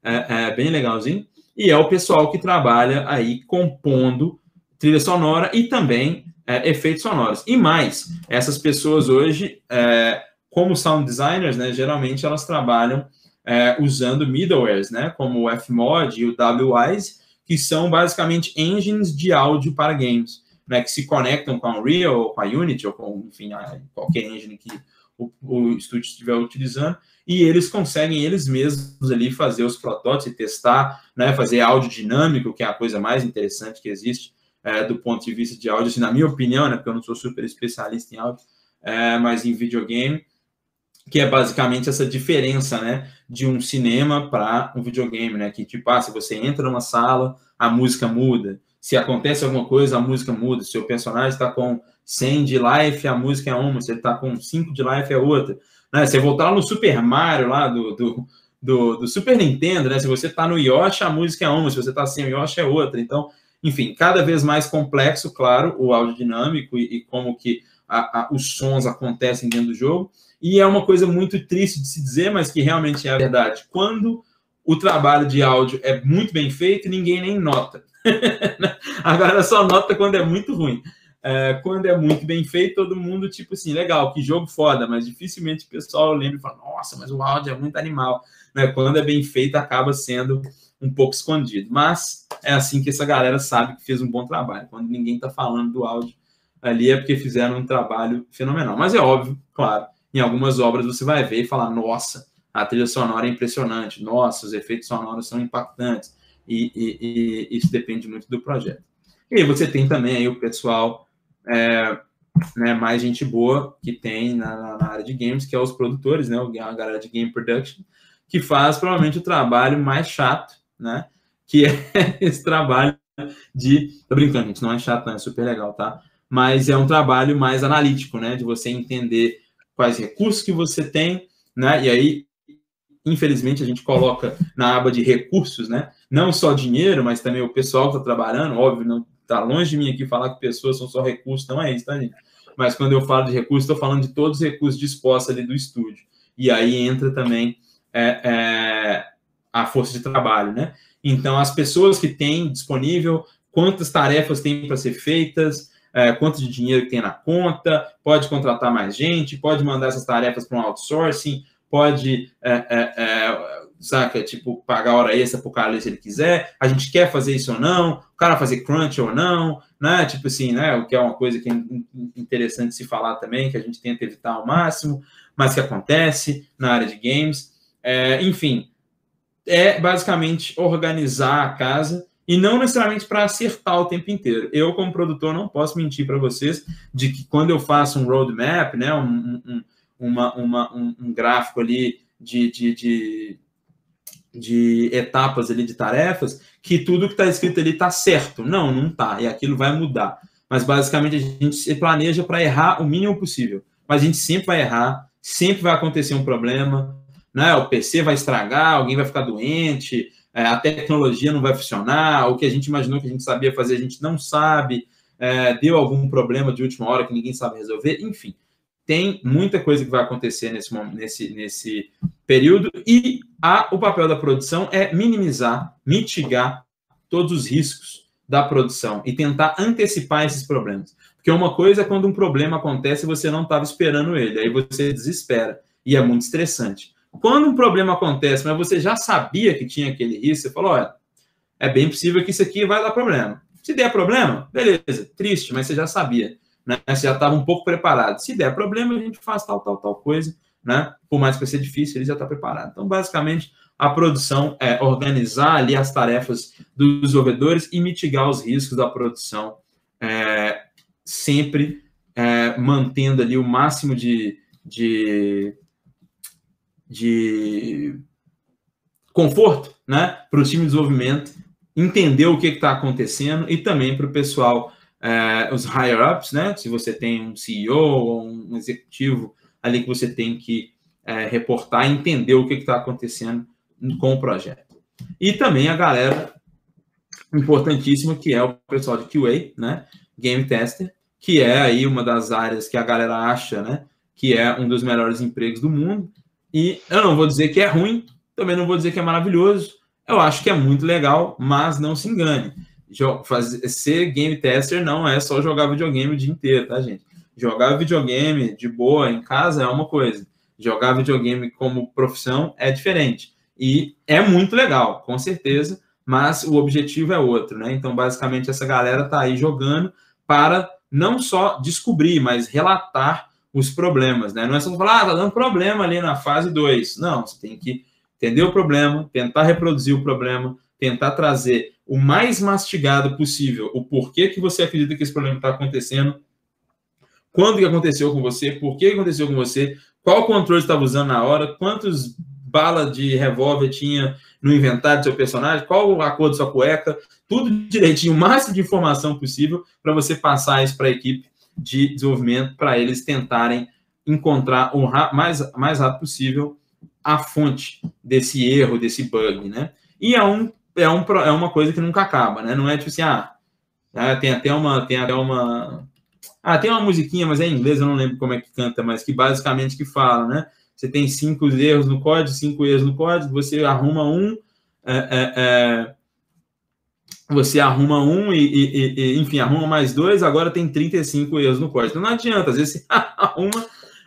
É bem legalzinho. E é o pessoal que trabalha aí compondo trilha sonora e também efeitos sonoros. E mais, essas pessoas hoje, como sound designers, né? Geralmente elas trabalham usando middlewares, né? Como o Fmod e o WWise, que são basicamente engines de áudio para games, né? Que se conectam com a Unreal, ou com a Unity, ou com, enfim, qualquer engine que o estúdio estiver utilizando, e eles conseguem eles mesmos ali fazer os protótipos e testar, né, fazer áudio dinâmico, que é a coisa mais interessante que existe do ponto de vista de áudio, assim, na minha opinião, né, porque eu não sou super especialista em áudio, mas em videogame, que é basicamente essa diferença, né, de um cinema para um videogame, né, que tipo, se você entra numa sala, a música muda, se acontece alguma coisa, a música muda, se o personagem está com 100 de life, a música é uma, se ele está com 5 de life, é outra. Né? Você voltar lá no Super Mario, lá do Super Nintendo, né? Se você está no Yoshi, a música é uma, se você está sem o Yoshi, é outra. Então, enfim, cada vez mais complexo, claro, o áudio dinâmico e como que os sons acontecem dentro do jogo. E é uma coisa muito triste de se dizer, mas que realmente é a verdade. Quando o trabalho de áudio é muito bem feito, ninguém nem nota. A galera só nota quando é muito ruim. Quando é muito bem feito, todo mundo, tipo assim, legal, que jogo foda, mas dificilmente o pessoal lembra e fala, nossa, mas o áudio é muito animal. Né? Quando é bem feito, acaba sendo um pouco escondido. Mas é assim que essa galera sabe que fez um bom trabalho. Quando ninguém está falando do áudio ali, é porque fizeram um trabalho fenomenal. Mas é óbvio, claro, em algumas obras você vai ver e falar, nossa, a trilha sonora é impressionante, nossa, os efeitos sonoros são impactantes. E isso depende muito do projeto. E aí você tem também aí o pessoal né, mais gente boa que tem na área de games, que é os produtores, né, a galera de game production, que faz provavelmente o trabalho mais chato, né, que é esse trabalho de... Tô brincando, gente, não é chato, não, é super legal, tá? Mas é um trabalho mais analítico, né, de você entender quais recursos que você tem, né, e aí, infelizmente, a gente coloca na aba de recursos, né, não só dinheiro, mas também o pessoal que está trabalhando, óbvio, não tá longe de mim aqui falar que pessoas são só recursos, não é isso, tá, gente? Mas quando eu falo de recursos, estou falando de todos os recursos dispostos ali do estúdio. e aí entra também a força de trabalho, né? Então, as pessoas que têm disponível, quantas tarefas tem para ser feitas, quanto de dinheiro tem na conta, pode contratar mais gente, pode mandar essas tarefas para um outsourcing, pode, saca, tipo, pagar hora extra para o cara se ele quiser, a gente quer fazer isso ou não, o cara fazer crunch ou não, né, tipo assim, né, o que é uma coisa que é interessante se falar também, que a gente tenta evitar ao máximo, mas que acontece na área de games, enfim, basicamente organizar a casa, e não necessariamente para acertar o tempo inteiro. Eu, como produtor, não posso mentir para vocês de que quando eu faço um roadmap, né, um gráfico ali de etapas ali de tarefas, que tudo que está escrito ali está certo. Não, não está, e aquilo vai mudar. Mas, basicamente, a gente se planeja para errar o mínimo possível. Mas a gente sempre vai errar, sempre vai acontecer um problema, né? O PC vai estragar, alguém vai ficar doente, a tecnologia não vai funcionar, o que a gente imaginou que a gente sabia fazer, a gente não sabe, deu algum problema de última hora que ninguém sabe resolver, enfim. Tem muita coisa que vai acontecer nesse período, e o papel da produção é minimizar, mitigar todos os riscos da produção e tentar antecipar esses problemas. Porque uma coisa é quando um problema acontece e você não estava esperando ele, aí você desespera, e é muito estressante. Quando um problema acontece, mas você já sabia que tinha aquele risco, você falou, olha, é bem possível que isso aqui vai dar problema. Se der problema, beleza, triste, mas você já sabia, né? Você já estava um pouco preparado. Se der problema, a gente faz tal coisa, né? Por mais que vai ser difícil, ele já está preparado. Então, basicamente, a produção é organizar ali as tarefas dos desenvolvedores e mitigar os riscos da produção, sempre mantendo ali o máximo de conforto, né, para o time de desenvolvimento entender o que está acontecendo, e também para o pessoal, os higher-ups, né, se você tem um CEO ou um executivo ali que você tem que reportar e entender o que está acontecendo com o projeto. E também a galera importantíssima, que é o pessoal de QA, né, Game Tester, que é aí uma das áreas que a galera acha, né, que é um dos melhores empregos do mundo. E eu não vou dizer que é ruim, também não vou dizer que é maravilhoso. Eu acho que é muito legal, mas não se engane. Ser game tester não é só jogar videogame o dia inteiro, tá, gente? Jogar videogame de boa em casa é uma coisa. Jogar videogame como profissão é diferente. E é muito legal, com certeza, mas o objetivo é outro, né? Então, basicamente, essa galera tá aí jogando para não só descobrir, mas relatar os problemas, né? Não é só falar, tá dando problema ali na fase 2. Não, você tem que entender o problema, tentar reproduzir o problema, tentar trazer o mais mastigado possível o porquê que você acredita que esse problema está acontecendo, quando que aconteceu com você, por que aconteceu com você, qual controle você estava usando na hora, quantas balas de revólver tinha no inventário do seu personagem, qual a cor da sua cueca, tudo direitinho, o máximo de informação possível para você passar isso para a equipe de desenvolvimento, para eles tentarem encontrar o mais rápido possível a fonte desse erro, desse bug, né? E é uma coisa que nunca acaba, né? Não é tipo assim, tem uma musiquinha, mas é em inglês, eu não lembro como é que canta, mas que basicamente que fala, né? Você tem 5 erros no código, 5 erros no código, você arruma um, enfim, arruma mais 2, agora tem 35 erros no código. Então não adianta, às vezes você arruma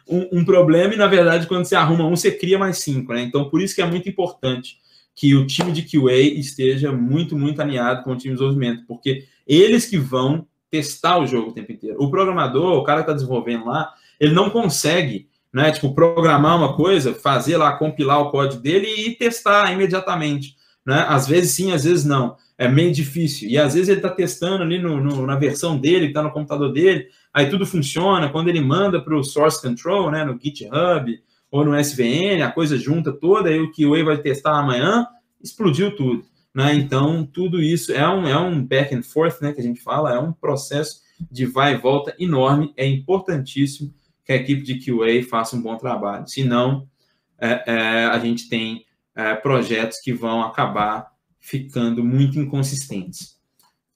um problema e, na verdade, quando você arruma um, você cria mais 5, né? Então, por isso que é muito importante que o time de QA esteja muito, muito alinhado com o time de desenvolvimento, porque eles que vão testar o jogo o tempo inteiro. O programador, o cara que está desenvolvendo lá, ele não consegue, né, tipo, programar uma coisa, fazer lá, compilar o código dele e testar imediatamente, né? Às vezes sim, às vezes não. É meio difícil. E às vezes ele está testando ali na versão dele, que está no computador dele, aí tudo funciona. Quando ele manda para o Source Control, né, no GitHub ou no SVN, a coisa junta toda, aí o QA vai testar amanhã, explodiu tudo, né? Então, tudo isso é um back and forth, né, que a gente fala, é um processo de vai e volta enorme. É importantíssimo que a equipe de QA faça um bom trabalho. Senão, a gente tem projetos que vão acabar ficando muito inconsistentes.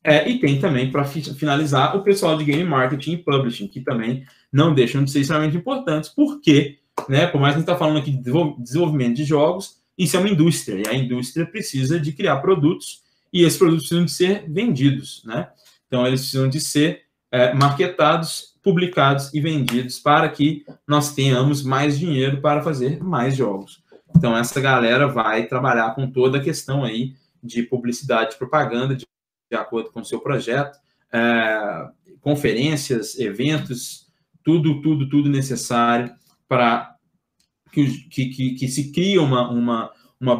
E tem também, para finalizar, o pessoal de Game Marketing e Publishing, que também não deixam de ser extremamente importantes, porque né? Por mais que a gente está falando aqui de desenvolvimento de jogos, isso é uma indústria, e a indústria precisa de criar produtos, e esses produtos precisam de ser vendidos, né? Então, eles precisam de ser marketados, publicados e vendidos para que nós tenhamos mais dinheiro para fazer mais jogos. Então, essa galera vai trabalhar com toda a questão aí de publicidade e propaganda de acordo com o seu projeto, conferências, eventos, tudo necessário para que se crie uma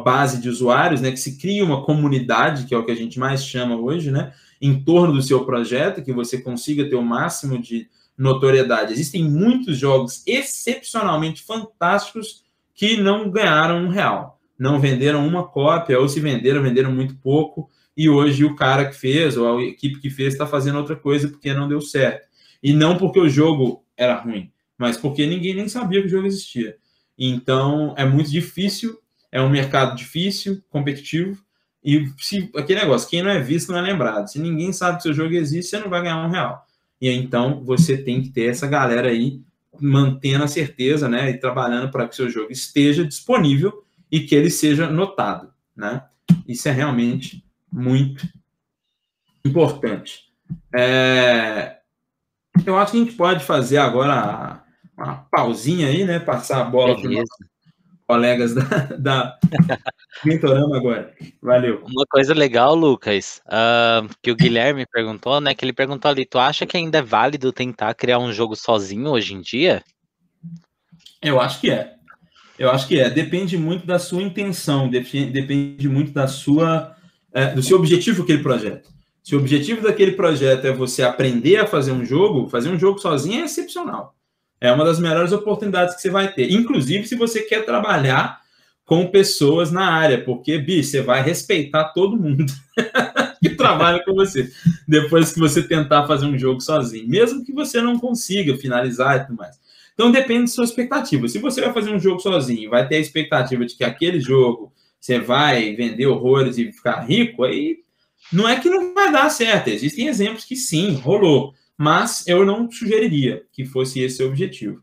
base de usuários, né, que se crie uma comunidade, que é o que a gente mais chama hoje, né, em torno do seu projeto, que você consiga ter o máximo de notoriedade. Existem muitos jogos excepcionalmente fantásticos que não ganharam R$1, não venderam uma cópia, ou se venderam muito pouco, e hoje o cara que fez, ou a equipe que fez, está fazendo outra coisa porque não deu certo. E não porque o jogo era ruim, mas porque ninguém nem sabia que o jogo existia. Então, é muito difícil, é um mercado difícil, competitivo, e se aquele negócio, quem não é visto não é lembrado. Se ninguém sabe que seu jogo existe, você não vai ganhar R$1. E então, você tem que ter essa galera aí mantendo a certeza, né, e trabalhando para que o seu jogo esteja disponível e que ele seja notado, né? Isso é realmente muito importante. Eu acho que a gente pode fazer agora uma pausinha aí, né? Passar a bola para os nossos colegas da Mentorama agora. Valeu. Uma coisa legal, Lucas, que o Guilherme perguntou, né? Que ele perguntou ali, tu acha que ainda é válido tentar criar um jogo sozinho hoje em dia? Eu acho que é. Depende muito da sua intenção, depende muito do seu objetivo aquele projeto. Se o objetivo daquele projeto é você aprender a fazer um jogo sozinho é excepcional. É uma das melhores oportunidades que você vai ter. Inclusive, se você quer trabalhar com pessoas na área, porque, você vai respeitar todo mundo que trabalha com você, depois que você tentar fazer um jogo sozinho, mesmo que você não consiga finalizar e tudo mais. Então, depende da sua expectativa. Se você vai fazer um jogo sozinho, vai ter a expectativa de que aquele jogo você vai vender horrores e ficar rico, aí não é que não vai dar certo. Existem exemplos que sim, rolou. Mas eu não sugeriria que fosse esse o objetivo.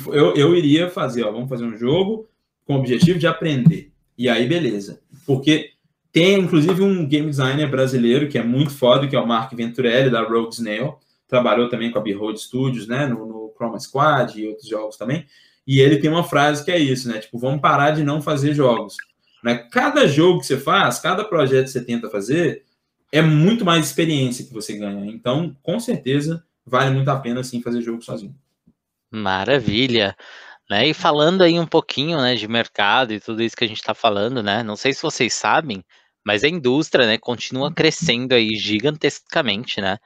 Eu iria fazer, vamos fazer um jogo com o objetivo de aprender. E aí, beleza. Porque tem, inclusive, um game designer brasileiro que é muito foda, que é o Mark Venturelli, da Rogue Snail. Trabalhou também com a Behold Studios, né, no Chroma Squad e outros jogos também. E ele tem uma frase que é isso, né? Tipo, vamos parar de não fazer jogos. Né? Cada jogo que você faz, cada projeto que você tenta fazer, é muito mais experiência que você ganha. Então, com certeza, vale muito a pena, sim, fazer jogo sozinho. Maravilha! Né? E falando aí um pouquinho, né, de mercado e tudo isso que a gente está falando, né? Não sei se vocês sabem, mas a indústria, né, continua crescendo aí gigantescamente, né?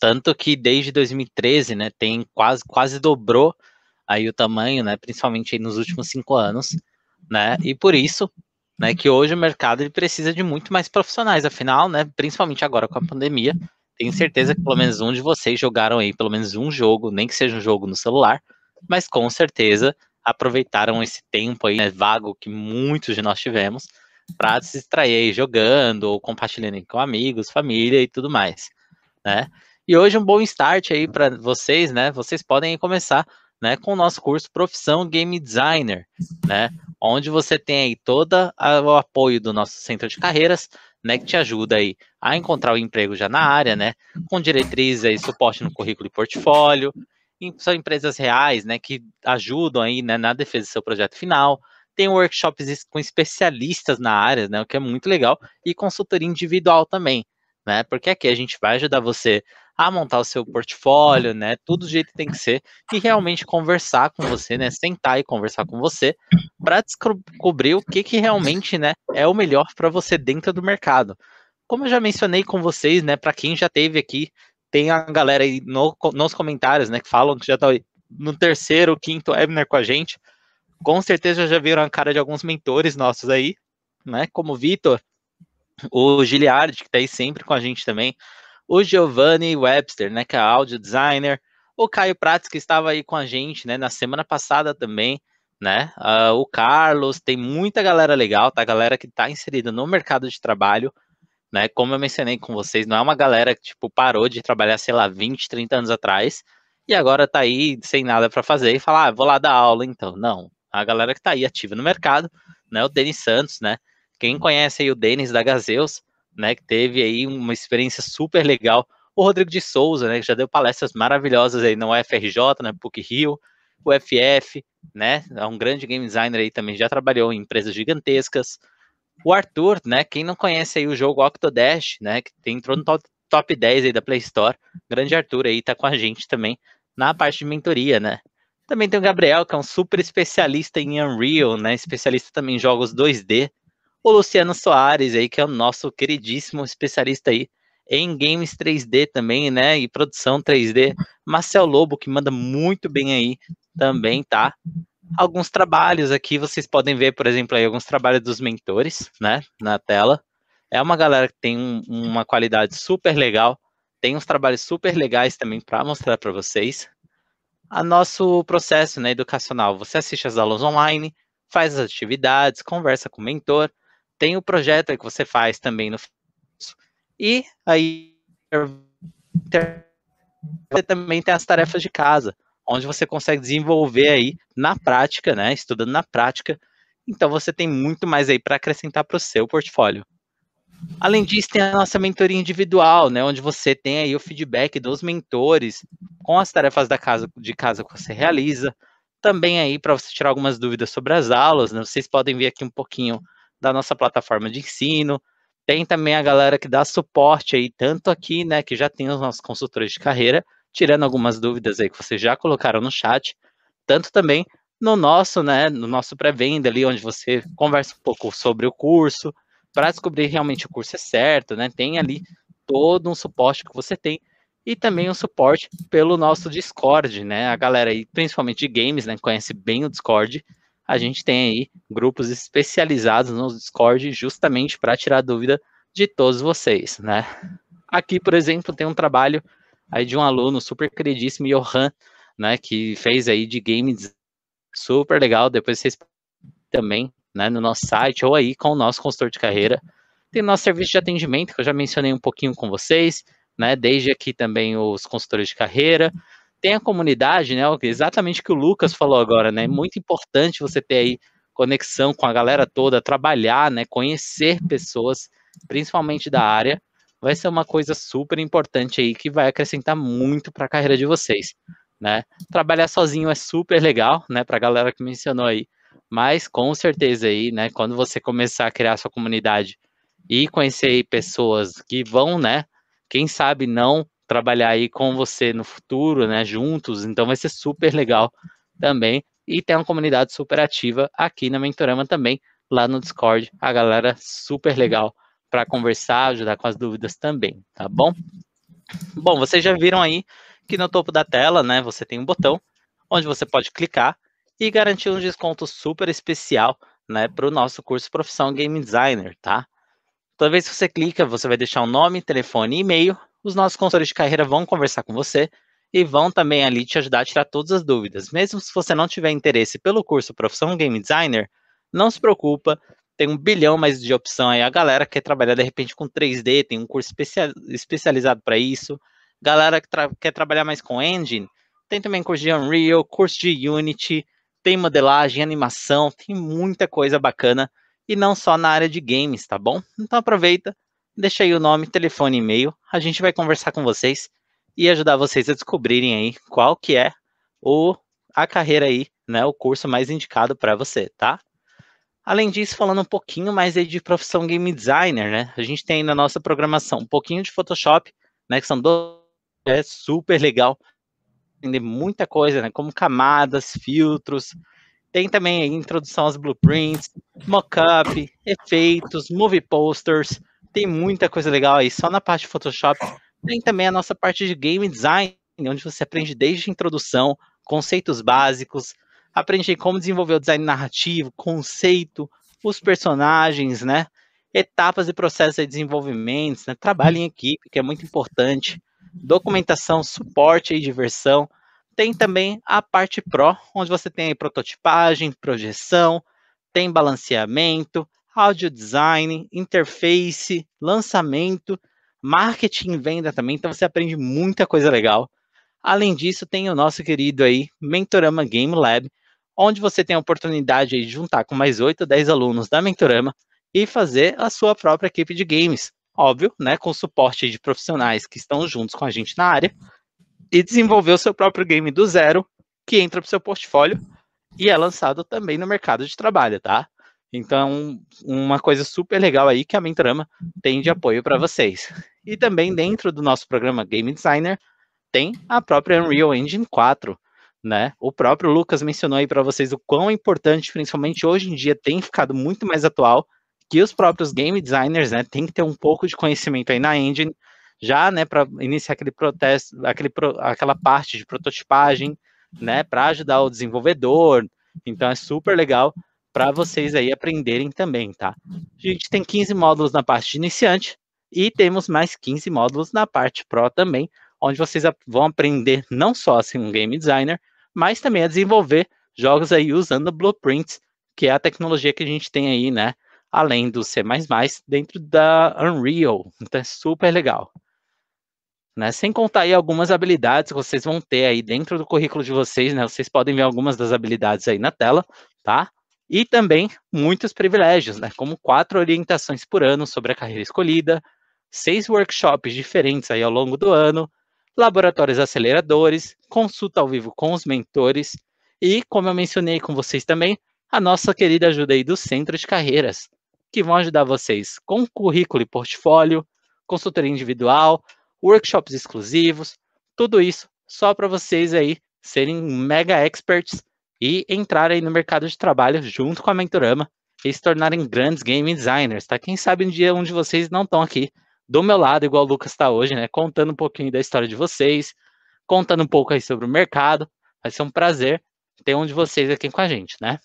Tanto que desde 2013, né, tem quase dobrou aí o tamanho, né, principalmente aí nos últimos 5 anos, né? E por isso, né, que hoje o mercado ele precisa de muito mais profissionais, afinal, né, principalmente agora com a pandemia, tenho certeza que pelo menos um de vocês jogaram aí pelo menos um jogo, nem que seja um jogo no celular, mas com certeza aproveitaram esse tempo aí, né, vago que muitos de nós tivemos para se distrair aí jogando ou compartilhando com amigos, família e tudo mais, né? E hoje um bom start aí para vocês, né? Vocês podem começar, né, com o nosso curso Profissão Game Designer, né? Onde você tem aí todo o apoio do nosso centro de carreiras, né, que te ajuda aí a encontrar o emprego já na área, né, com diretrizes aí, suporte no currículo e portfólio, são empresas reais, né, que ajudam aí, né, na defesa do seu projeto final, tem workshops com especialistas na área, né, o que é muito legal, e consultoria individual também, né, porque aqui a gente vai ajudar você a montar o seu portfólio, né, tudo do jeito que tem que ser, e realmente conversar com você, né, sentar e conversar com você, para descobrir o que realmente, né, é o melhor para você dentro do mercado. Como eu já mencionei com vocês, né, para quem já teve aqui, tem a galera aí nos comentários, né, que falam que já tá no terceiro, quinto webinar com a gente. Com certeza já viram a cara de alguns mentores nossos aí, né, como o Vitor, o Giliard, que tá aí sempre com a gente também, o Giovanni Webster, né, que é áudio designer, o Caio Prats, que estava aí com a gente, né, na semana passada também, né, o Carlos, tem muita galera legal, tá, galera que tá inserida no mercado de trabalho, né, como eu mencionei com vocês, não é uma galera que, tipo, parou de trabalhar, sei lá, 20, 30 anos atrás, e agora tá aí sem nada para fazer e fala, vou lá dar aula então. Não, a galera que tá aí ativa no mercado, né, o Denis Santos, né, quem conhece aí o Denis da Gazeus, né, que teve aí uma experiência super legal, o Rodrigo de Souza, né, que já deu palestras maravilhosas aí no UFRJ, né, PUC-Rio, o FF, né, é um grande game designer aí também, já trabalhou em empresas gigantescas, o Arthur, né, quem não conhece aí o jogo Octodash, né, que entrou no top 10 aí da Play Store, grande Arthur aí tá com a gente também na parte de mentoria, né. Também tem o Gabriel, que é um super especialista em Unreal, né, especialista também em jogos 2D, o Luciano Soares aí, que é o nosso queridíssimo especialista aí em games 3D também, né, e produção 3D, Marcel Lobo, que manda muito bem aí também, tá? Alguns trabalhos aqui, vocês podem ver, por exemplo, aí alguns trabalhos dos mentores, né, na tela. É uma galera que tem uma qualidade super legal, tem uns trabalhos super legais também para mostrar para vocês. A nosso processo, né, educacional, você assiste as aulas online, faz as atividades, conversa com o mentor, tem o projeto aí que você faz também no e aí você também tem as tarefas de casa, onde você consegue desenvolver aí na prática, né, estudando na prática. Então você tem muito mais aí para acrescentar para o seu portfólio. Além disso, tem a nossa mentoria individual, né, onde você tem aí o feedback dos mentores com as tarefas de casa que você realiza. Também aí para você tirar algumas dúvidas sobre as aulas, né, vocês podem ver aqui um pouquinho da nossa plataforma de ensino. Tem também a galera que dá suporte aí, tanto aqui, né, que já tem os nossos consultores de carreira, tirando algumas dúvidas aí que vocês já colocaram no chat, tanto também no nosso, né, no nosso pré-venda ali, onde você conversa um pouco sobre o curso, para descobrir realmente o curso é certo, né? Tem ali todo um suporte que você tem e também um suporte pelo nosso Discord, né? A galera aí, principalmente de games, né, conhece bem o Discord. A gente tem aí grupos especializados no Discord justamente para tirar dúvida de todos vocês, né? Aqui, por exemplo, tem um trabalho aí de um aluno super queridíssimo, Johan, né, que fez aí de games super legal. Depois vocês também, né, no nosso site ou aí com o nosso consultor de carreira. Tem nosso serviço de atendimento, que eu já mencionei um pouquinho com vocês, né, desde aqui também os consultores de carreira. Tem a comunidade, né, exatamente o que o Lucas falou agora, né, é muito importante você ter aí conexão com a galera toda, trabalhar, né, conhecer pessoas, principalmente da área, vai ser uma coisa super importante aí que vai acrescentar muito para a carreira de vocês, né? Trabalhar sozinho é super legal, né, para a galera que mencionou aí, mas com certeza aí, né, quando você começar a criar sua comunidade e conhecer aí pessoas que vão, né, quem sabe não trabalhar aí com você no futuro, né, juntos, então vai ser super legal também. E tem uma comunidade super ativa aqui na Mentorama também, lá no Discord, a galera super legal para conversar, ajudar com as dúvidas também, tá bom? Bom, vocês já viram aí que no topo da tela, né, você tem um botão onde você pode clicar e garantir um desconto super especial, né, para o nosso curso Profissão Game Designer, tá? Toda vez que você clica, você vai deixar um nome, telefone e e-mail. Os nossos consultores de carreira vão conversar com você e vão também ali te ajudar a tirar todas as dúvidas. Mesmo se você não tiver interesse pelo curso Profissão Game Designer, não se preocupa, tem 1 bilhão mais de opção aí. A galera quer trabalhar de repente com 3D, tem um curso especializado para isso. Galera que quer trabalhar mais com engine, tem também curso de Unreal, curso de Unity, tem modelagem, animação, tem muita coisa bacana e não só na área de games, tá bom? Então aproveita, deixa aí o nome, telefone e e-mail, a gente vai conversar com vocês e ajudar vocês a descobrirem aí qual que é a carreira aí, né, o curso mais indicado para você, tá? Além disso, falando um pouquinho mais aí de profissão game designer, né? A gente tem na nossa programação um pouquinho de Photoshop, né, que são é super legal, entender muita coisa, né, como camadas, filtros, tem também a introdução aos blueprints, mockup, efeitos, movie posters, tem muita coisa legal aí só na parte de Photoshop. Tem também a nossa parte de game design, onde você aprende desde a introdução, conceitos básicos, aprende como desenvolver o design narrativo, conceito, os personagens, né? Etapas e processos de desenvolvimento, né? Trabalho em equipe, que é muito importante, documentação, suporte e diversão. Tem também a parte Pro, onde você tem prototipagem, projeção, tem balanceamento, áudio design, interface, lançamento, marketing e venda também. Então você aprende muita coisa legal. Além disso, tem o nosso querido aí Mentorama Game Lab, onde você tem a oportunidade aí de juntar com mais 8 ou 10 alunos da Mentorama e fazer a sua própria equipe de games. Óbvio, né, com o suporte de profissionais que estão juntos com a gente na área, e desenvolver o seu próprio game do zero, que entra para o seu portfólio e é lançado também no mercado de trabalho, tá? Então, uma coisa super legal aí que a Mentorama tem de apoio para vocês. E também dentro do nosso programa Game Designer, tem a própria Unreal Engine 4, né? O próprio Lucas mencionou aí para vocês o quão importante, principalmente hoje em dia, tem ficado muito mais atual, que os próprios game designers, né, tem que ter um pouco de conhecimento aí na engine, já, né, para iniciar aquela parte de prototipagem, né, para ajudar o desenvolvedor. Então é super legal para vocês aí aprenderem também, tá? A gente tem 15 módulos na parte de iniciante e temos mais 15 módulos na parte pro também, onde vocês vão aprender não só a ser um game designer, mas também a desenvolver jogos aí usando blueprints, que é a tecnologia que a gente tem aí, né, além do C++, dentro da Unreal. Então é super legal. Né? Sem contar aí algumas habilidades que vocês vão ter aí dentro do currículo de vocês, né? Vocês podem ver algumas das habilidades aí na tela, tá? E também muitos privilégios, né? Como 4 orientações por ano sobre a carreira escolhida, 6 workshops diferentes aí ao longo do ano, laboratórios aceleradores, consulta ao vivo com os mentores e, como eu mencionei com vocês também, a nossa querida ajuda aí do Centro de Carreiras, que vão ajudar vocês com currículo e portfólio, consultoria individual, workshops exclusivos, tudo isso só para vocês aí serem mega experts e entrarem no mercado de trabalho junto com a Mentorama e se tornarem grandes game designers, tá? Quem sabe um dia um de vocês não estão aqui do meu lado, igual o Lucas está hoje, né? Contando um pouquinho da história de vocês, contando um pouco aí sobre o mercado. Vai ser um prazer ter um de vocês aqui com a gente, né?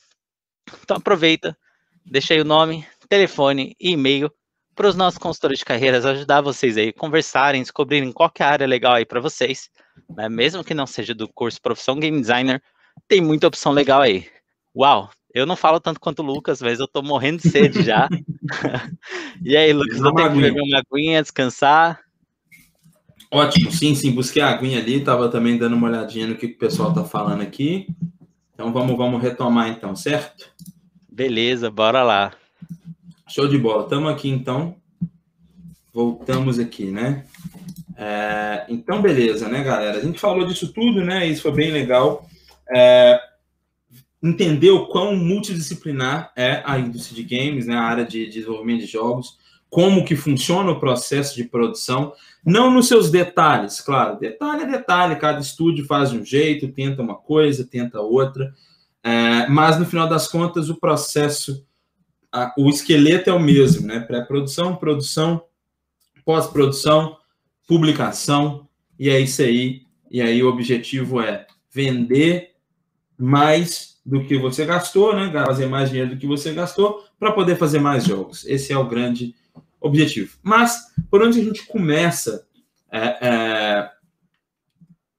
Então aproveita, deixa aí o nome, telefone e e-mail para os nossos consultores de carreiras ajudar vocês aí, conversarem, descobrirem qual que é a área legal aí para vocês, né? Mesmo que não seja do curso Profissão Game Designer, tem muita opção legal aí. Uau, eu não falo tanto quanto o Lucas, mas eu tô morrendo de sede já. E aí, Lucas, eu tenho que beber uma aguinha, descansar? Ótimo, sim, busquei a aguinha ali, tava também dando uma olhadinha no que o pessoal tá falando aqui. Então vamos retomar então, certo? Beleza, bora lá. Show de bola, estamos aqui então. Voltamos aqui, né? Então, beleza, né, galera? A gente falou disso tudo, né? Isso foi bem legal. Entender o quão multidisciplinar é a indústria de games, né? A área de desenvolvimento de jogos, como que funciona o processo de produção, não nos seus detalhes, claro, detalhe é detalhe, cada estúdio faz de um jeito, tenta uma coisa, tenta outra, mas no final das contas o processo, o esqueleto é o mesmo, né? Pré-produção, produção, pós-produção, publicação, e é isso aí. E aí o objetivo é vender mais do que você gastou, né? Fazer mais dinheiro do que você gastou para poder fazer mais jogos. Esse é o grande objetivo. Mas, por onde a gente começa?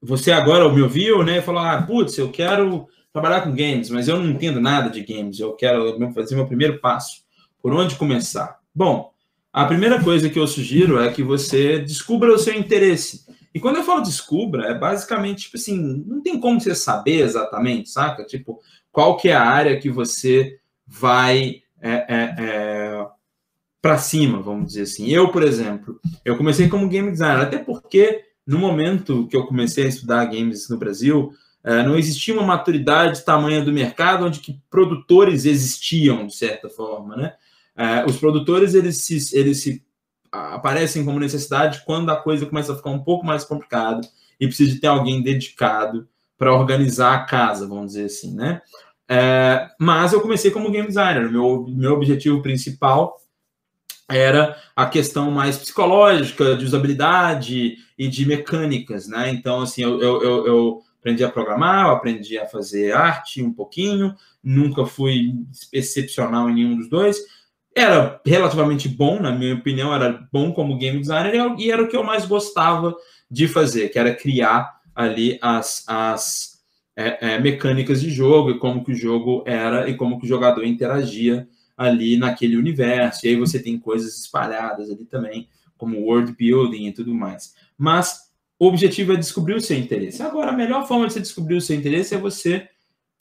Você agora me ouviu, né? Falou, putz, eu quero trabalhar com games, mas eu não entendo nada de games. Eu quero fazer meu primeiro passo. Por onde começar? Bom, a primeira coisa que eu sugiro é que você descubra o seu interesse. E quando eu falo descubra, é basicamente, tipo assim, não tem como você saber exatamente, saca? Tipo, qual que é a área que você vai para cima, vamos dizer assim. Eu, por exemplo, eu comecei como game designer, até porque no momento que eu comecei a estudar games no Brasil, não existia uma maturidade tamanha do mercado onde que produtores existiam, de certa forma, né? Os produtores, eles se aparecem como necessidade quando a coisa começa a ficar um pouco mais complicada e precisa de ter alguém dedicado para organizar a casa, vamos dizer assim, né? Mas eu comecei como game designer. Meu objetivo principal era a questão mais psicológica, de usabilidade e de mecânicas, né? Então, assim, eu aprendi a programar, eu aprendi a fazer arte um pouquinho, nunca fui excepcional em nenhum dos dois. Era relativamente bom, na minha opinião, era bom como game designer e era o que eu mais gostava de fazer, que era criar ali as mecânicas de jogo e como que o jogo era e como que o jogador interagia ali naquele universo. E aí você tem coisas espalhadas ali também, como world building e tudo mais. Mas o objetivo é descobrir o seu interesse. Agora, a melhor forma de você descobrir o seu interesse é você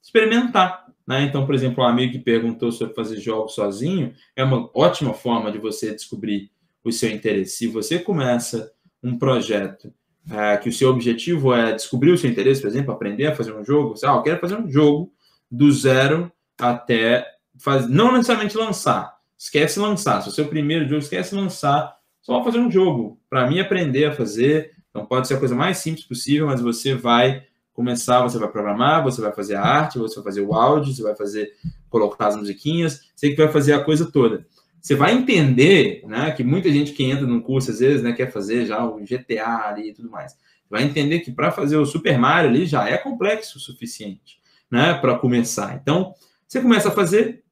experimentar, né? Então, por exemplo, um amigo que perguntou sobre fazer jogos sozinho, é uma ótima forma de você descobrir o seu interesse. Se você começa um projeto que o seu objetivo é descobrir o seu interesse, por exemplo, aprender a fazer um jogo, eu quero fazer um jogo do zero até não necessariamente lançar, esquece lançar, se é o seu primeiro jogo, esquece lançar, só fazer um jogo, para mim aprender a fazer. Então pode ser a coisa mais simples possível, mas você vai começar, você vai programar, você vai fazer a arte, você vai fazer o áudio, você vai colocar as musiquinhas, você que vai fazer a coisa toda. Você vai entender, né, que muita gente que entra num curso, às vezes, né, quer fazer já o GTA ali e tudo mais. Você vai entender que para fazer o Super Mario ali já é complexo o suficiente, né, para começar. Então, você começa a fazer,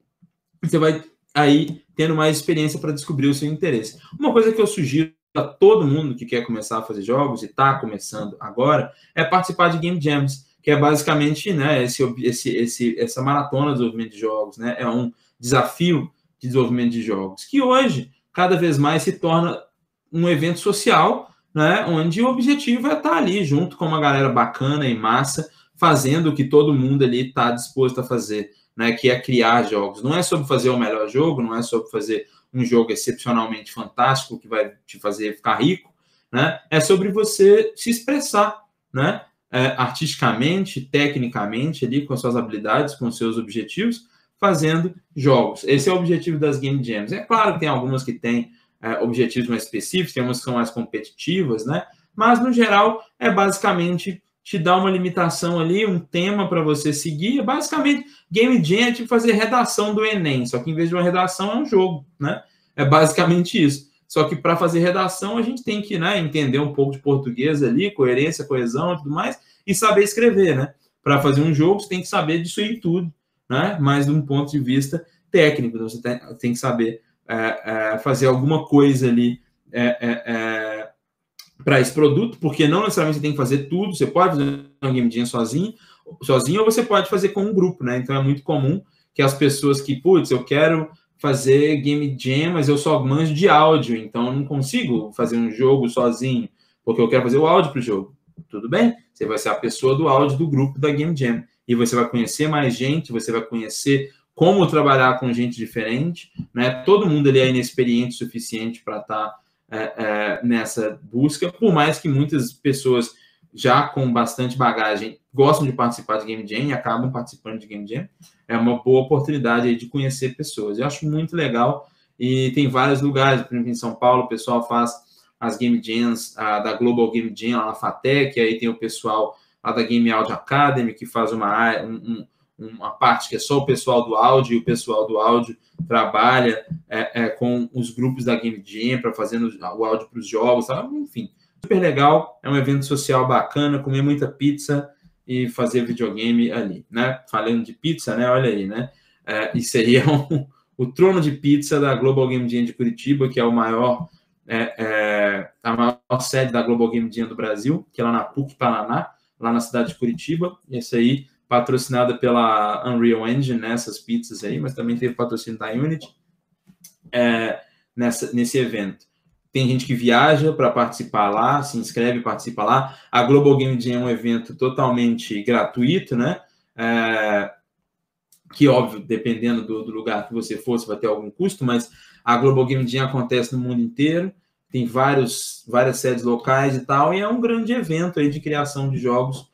você vai aí tendo mais experiência para descobrir o seu interesse. Uma coisa que eu sugiro a todo mundo que quer começar a fazer jogos e está começando agora é participar de Game Jams, que é basicamente, né, essa maratona de desenvolvimento de jogos, né, é um desafio de desenvolvimento de jogos, que hoje, cada vez mais, se torna um evento social, né, onde o objetivo é estar ali junto com uma galera bacana e massa, fazendo o que todo mundo ali está disposto a fazer, né, que é criar jogos. Não é sobre fazer o melhor jogo, não é sobre fazer um jogo excepcionalmente fantástico que vai te fazer ficar rico, né? É sobre você se expressar, né? Artisticamente, tecnicamente, ali, com as suas habilidades, com os seus objetivos, fazendo jogos. Esse é o objetivo das Game Jams. É claro que tem algumas que têm objetivos mais específicos, tem umas que são mais competitivas, né? Mas, no geral, é basicamente te dar uma limitação ali, um tema para você seguir. Basicamente, Game Jam é tipo fazer redação do Enem, só que em vez de uma redação é um jogo, né? É basicamente isso. Só que para fazer redação a gente tem que, né, entender um pouco de português ali, coerência, coesão e tudo mais, e saber escrever, né? Para fazer um jogo você tem que saber disso aí tudo, né? Mas de um ponto de vista técnico, então você tem que saber fazer alguma coisa ali para esse produto, porque não necessariamente você tem que fazer tudo, você pode fazer uma Game Jam sozinho, ou você pode fazer com um grupo, né? Então é muito comum que as pessoas que, putz, eu quero fazer Game Jam, mas eu só manjo de áudio, então eu não consigo fazer um jogo sozinho, porque eu quero fazer o áudio para o jogo. Tudo bem? Você vai ser a pessoa do áudio do grupo da Game Jam. E você vai conhecer mais gente, você vai conhecer como trabalhar com gente diferente, né? Todo mundo ali é inexperiente o suficiente para estar nessa busca, por mais que muitas pessoas já com bastante bagagem gostam de participar de Game Jam e acabam participando de Game Jam. É uma boa oportunidade aí de conhecer pessoas. Eu acho muito legal e tem vários lugares, por exemplo, em São Paulo, o pessoal faz as Game Jams da Global Game Jam lá na FATEC, aí tem o pessoal lá da Game Audio Academy, que faz uma parte que é só o pessoal do áudio, e o pessoal do áudio trabalha com os grupos da Game Jam para fazendo o áudio para os jogos, sabe? Enfim, super legal, é um evento social bacana, comer muita pizza e fazer videogame ali, né? Falando de pizza, né? Olha aí, né? Isso aí é o trono de pizza da Global Game Jam de Curitiba, que é a maior sede da Global Game Jam do Brasil, que é lá na PUC Paraná, lá na cidade de Curitiba. Esse aí patrocinada pela Unreal Engine, né, essas pizzas aí, mas também teve patrocínio da Unity nesse evento. Tem gente que viaja para participar lá, se inscreve e participa lá. A Global Game Jam é um evento totalmente gratuito, né? Que, óbvio, dependendo do lugar que você for, você vai ter algum custo, mas a Global Game Jam acontece no mundo inteiro, tem várias sedes locais e tal, e é um grande evento aí de criação de jogos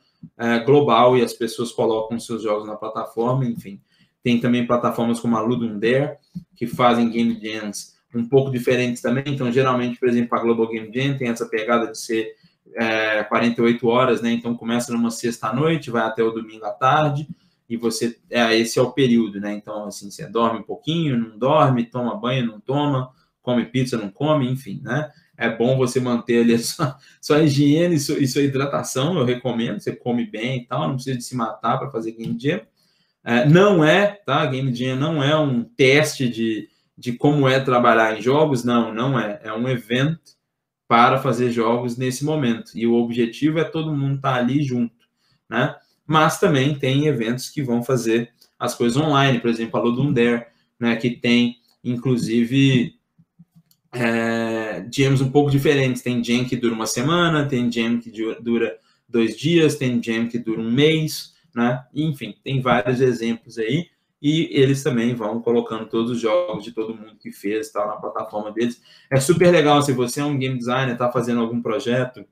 global, e as pessoas colocam seus jogos na plataforma, enfim. Tem também plataformas como a Ludum Dare, que fazem Game Jams um pouco diferentes também. Então, geralmente, por exemplo, a Global Game Jam tem essa pegada de ser 48 horas, né? Então, começa numa sexta-noite, vai até o domingo à tarde, e você esse é o período, né? Então, assim, você dorme um pouquinho, não dorme, toma banho, não toma, come pizza, não come, enfim, né? É bom você manter ali a sua higiene e sua hidratação, eu recomendo, você come bem e tal, não precisa de se matar para fazer Game Jam. Não tá? Game Jam não é um teste de como é trabalhar em jogos, não é. É um evento para fazer jogos nesse momento. E o objetivo é todo mundo estar ali junto, né? Mas também tem eventos que vão fazer as coisas online, por exemplo, a Ludum Dare, né? Que tem, inclusive, jams um pouco diferentes. Tem jam que dura uma semana, tem jam que dura 2 dias, tem jam que dura um mês, né? Enfim, tem vários exemplos aí. E eles também vão colocando todos os jogos de todo mundo que fez, tal, na plataforma deles. É super legal se você é um game designer, está fazendo algum projeto,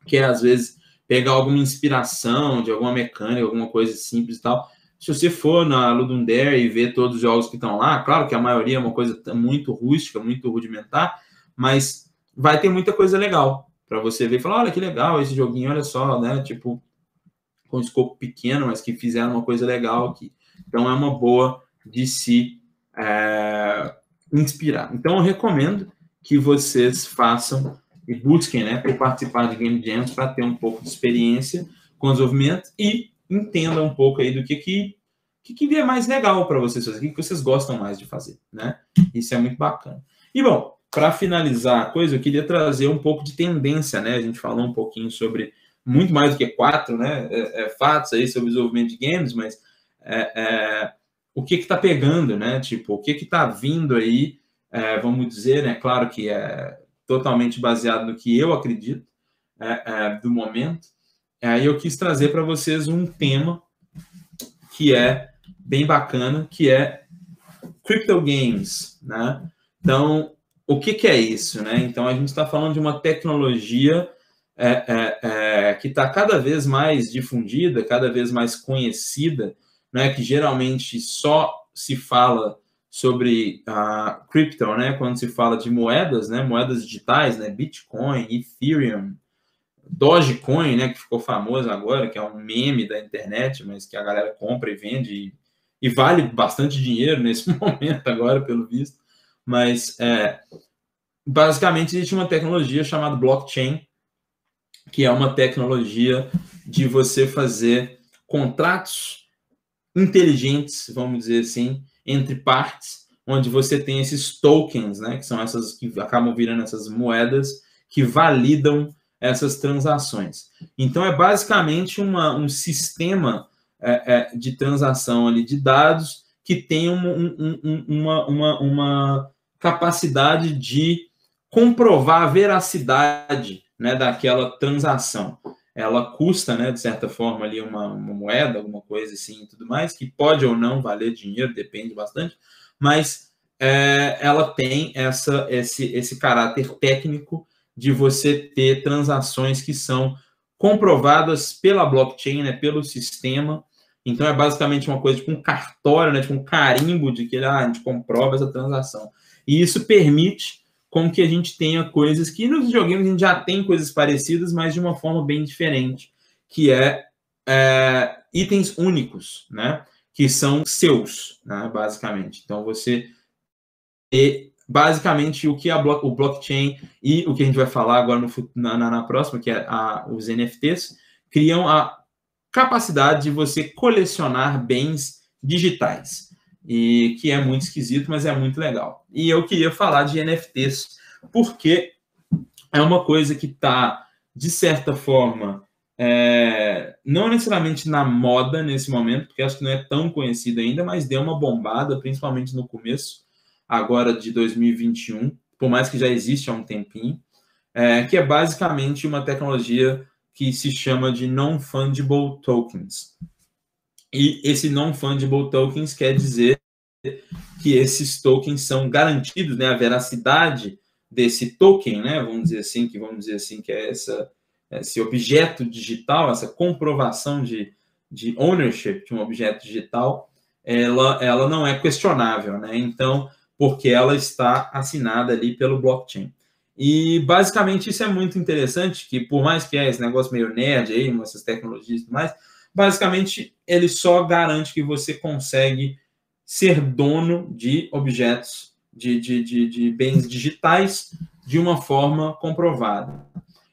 quer às vezes pegar alguma inspiração de alguma mecânica, alguma coisa simples e tal. Se você for na Ludum Dare e ver todos os jogos que estão lá, claro que a maioria é uma coisa muito rústica, muito rudimentar, mas vai ter muita coisa legal para você ver e falar, olha que legal esse joguinho, olha só, né? Tipo, com um escopo pequeno, mas que fizeram uma coisa legal aqui. Então, é uma boa de se inspirar. Então, eu recomendo que vocês façam e busquem, né, por participar de Game Jams para ter um pouco de experiência com o desenvolvimento e entendam um pouco aí do que é mais legal para vocês fazer, o que vocês gostam mais de fazer, né? Isso é muito bacana. E, bom, para finalizar a coisa, eu queria trazer um pouco de tendência, né? A gente falou um pouquinho sobre muito mais do que 4, né? Fatos aí sobre o desenvolvimento de games, mas o que está pegando, né? Tipo, o que está vindo aí, vamos dizer, né? Claro que é totalmente baseado no que eu acredito do momento. Aí eu quis trazer para vocês um tema que é bem bacana, que é crypto games, né? Então, o que é isso, né? Então, a gente está falando de uma tecnologia que está cada vez mais difundida, cada vez mais conhecida, né? Que geralmente só se fala sobre a crypto, né? Quando se fala de moedas, né? Moedas digitais, né? Bitcoin, Ethereum, Dogecoin, né? Que ficou famoso agora, que é um meme da internet, mas que a galera compra e vende e vale bastante dinheiro nesse momento agora, pelo visto. Mas, basicamente, existe uma tecnologia chamada blockchain, que é uma tecnologia de você fazer contratos inteligentes, vamos dizer assim, entre partes, onde você tem esses tokens, né, que são essas que acabam virando essas moedas que validam essas transações. Então, é basicamente um sistema de transação ali de dados que tem uma capacidade de comprovar a veracidade, né, daquela transação. Ela custa, né, de certa forma, ali uma moeda, alguma coisa assim e tudo mais, que pode ou não valer dinheiro, depende bastante, mas ela tem esse caráter técnico de você ter transações que são comprovadas pela blockchain, né, pelo sistema. Então, é basicamente uma coisa tipo um cartório, né, tipo um carimbo de que a gente comprova essa transação. E isso permite com que a gente tenha coisas que nos videogames a gente já tem coisas parecidas, mas de uma forma bem diferente, que itens únicos, né? Que são seus, né? Basicamente. Então, você basicamente o que o blockchain e o que a gente vai falar agora na próxima, que é os NFTs, criam a capacidade de você colecionar bens digitais. E que é muito esquisito, mas é muito legal. E eu queria falar de NFTs, porque é uma coisa que está, de certa forma, não necessariamente na moda nesse momento, porque acho que não é tão conhecido ainda, mas deu uma bombada, principalmente no começo, agora de 2021, por mais que já existe há um tempinho, que é basicamente uma tecnologia que se chama de Non-Fungible Tokens. E esse Non-Fungible Tokens quer dizer que esses tokens são garantidos, né, a veracidade desse token, né, vamos dizer assim, que é esse objeto digital, essa comprovação de ownership de um objeto digital, ela não é questionável, né? Então, porque ela está assinada ali pelo blockchain. E, basicamente, isso é muito interessante, que por mais que esse negócio meio nerd aí, essas tecnologias e tudo mais, basicamente, ele só garante que você consegue ser dono de objetos, de bens digitais de uma forma comprovada.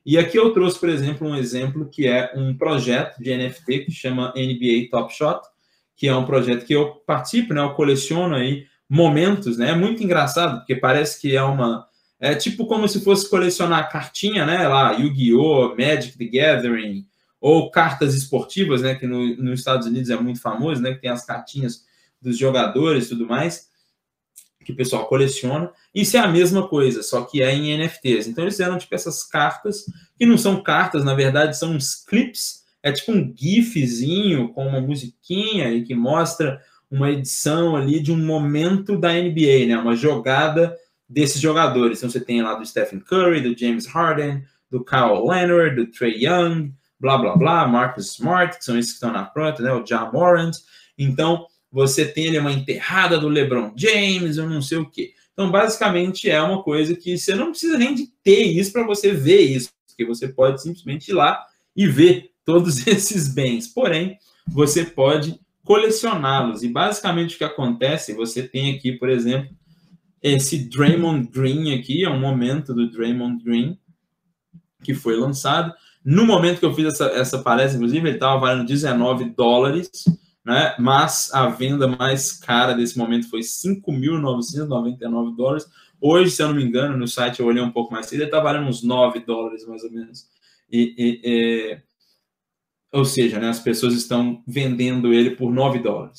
E aqui eu trouxe, por exemplo, um exemplo que é um projeto de NFT que chama NBA Top Shot, que é um projeto que eu participo, né? Eu coleciono aí momentos, né? É muito engraçado, porque parece que é tipo como se fosse colecionar cartinha, né? Lá, Yu-Gi-Oh!, Magic the Gathering, ou cartas esportivas, né? Que nos Estados Unidos é muito famoso, né? Que tem as cartinhas dos jogadores e tudo mais, que o pessoal coleciona. Isso é a mesma coisa, só que é em NFTs. Então eles fizeram tipo essas cartas, que não são cartas, na verdade são uns clips, é tipo um gifzinho com uma musiquinha e que mostra uma edição ali de um momento da NBA, né? Uma jogada desses jogadores. Então você tem lá do Stephen Curry, do James Harden, do Kawhi Leonard, do Trae Young, blá, blá, blá, Marcus Smart, que são esses que estão na pronta, né? O Ja Morant. Então, você tem ali uma enterrada do LeBron James, eu não sei o quê. Então, basicamente, é uma coisa que você não precisa nem de ter isso para você ver isso, porque você pode simplesmente ir lá e ver todos esses bens. Porém, você pode colecioná-los. E, basicamente, o que acontece, você tem aqui, por exemplo, esse Draymond Green aqui, é um momento do Draymond Green que foi lançado. No momento que eu fiz essa palestra, inclusive, ele estava valendo $19, né? Mas a venda mais cara desse momento foi $5.999. Hoje, se eu não me engano, no site eu olhei um pouco mais cedo, ele está valendo uns $9, mais ou menos. Ou seja, né, as pessoas estão vendendo ele por $9.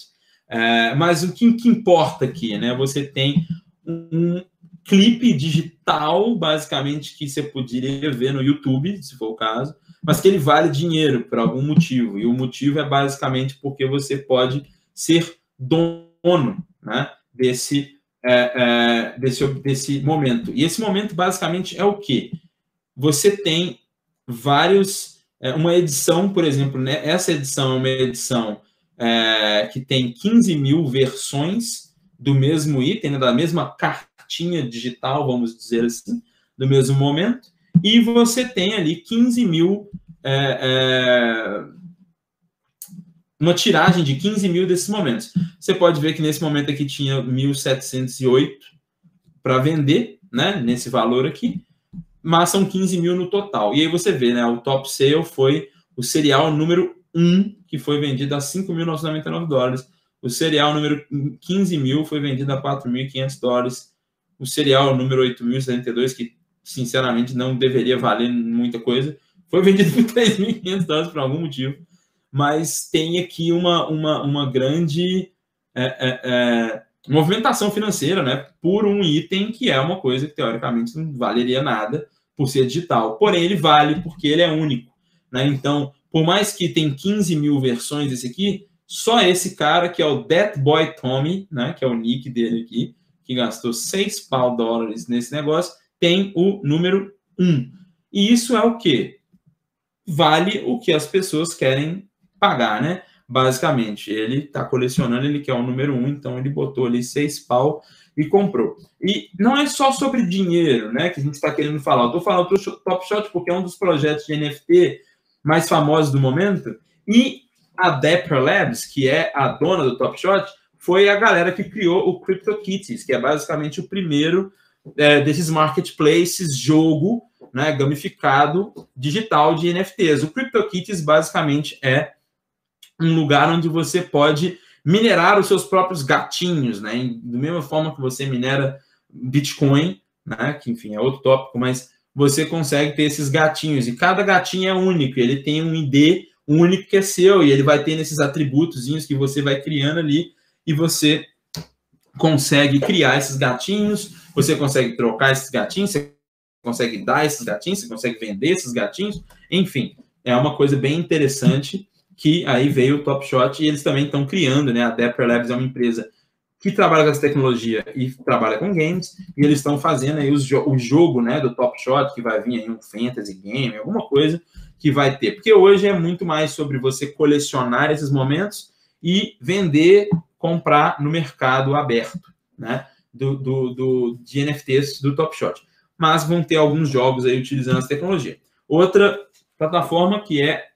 Mas o que importa aqui, né? Você tem um clipe digital, basicamente, que você poderia ver no YouTube, se for o caso, mas que ele vale dinheiro por algum motivo. E o motivo é basicamente porque você pode ser dono, né, desse momento. E esse momento, basicamente, é o quê? Você tem uma edição, por exemplo, né, essa edição é uma edição que tem 15 mil versões do mesmo item, né, da mesma cartinha digital, vamos dizer assim, do mesmo momento, e você tem ali 15 mil, uma tiragem de 15 mil desses momentos. Você pode ver que nesse momento aqui tinha 1.708 para vender, né, nesse valor aqui, mas são 15 mil no total. E aí você vê, né, o top sale foi o cereal número 1, que foi vendido a $5.999. O cereal número 15 mil foi vendido a $4.500. O cereal número 8.072, que sinceramente não deveria valer muita coisa, foi vendido por $3.500 por algum motivo. Mas tem aqui uma grande movimentação financeira, né, por um item que é uma coisa que teoricamente não valeria nada por ser digital. Porém, ele vale porque ele é único, né? Então, por mais que tem 15 mil versões desse aqui, só esse cara, que é o That Boy Tommy, né, que é o nick dele aqui, que gastou $6 nesse negócio, tem o número 1. E isso é o quê? Vale o que as pessoas querem pagar, né? Basicamente, ele está colecionando, ele quer o número 1, então ele botou ali $6 e comprou. E não é só sobre dinheiro, né, que a gente está querendo falar. Eu estou falando do Top Shot porque é um dos projetos de NFT mais famosos do momento, e a Dapper Labs, que é a dona do Top Shot, foi a galera que criou o CryptoKitties, que é basicamente o primeiro desses marketplaces, jogo, né, gamificado, digital de NFTs. O CryptoKitties basicamente é um lugar onde você pode minerar os seus próprios gatinhos, né, da mesma forma que você minera Bitcoin, né, que enfim é outro tópico, mas você consegue ter esses gatinhos, e cada gatinho é único, ele tem um ID único que é seu, e ele vai ter esses atributozinhos que você vai criando ali, e você consegue criar esses gatinhos, você consegue trocar esses gatinhos, você consegue dar esses gatinhos, você consegue vender esses gatinhos, enfim, é uma coisa bem interessante, que aí veio o Top Shot, e eles também estão criando, né, a Dapper Labs é uma empresa que trabalha com essa tecnologia e trabalha com games, e eles estão fazendo aí o jogo, né, do Top Shot, que vai vir aí um fantasy game, alguma coisa que vai ter. Porque hoje é muito mais sobre você colecionar esses momentos e vender, comprar no mercado aberto, né, de NFTs do Top Shot. Mas vão ter alguns jogos aí utilizando essa tecnologia. Outra plataforma que é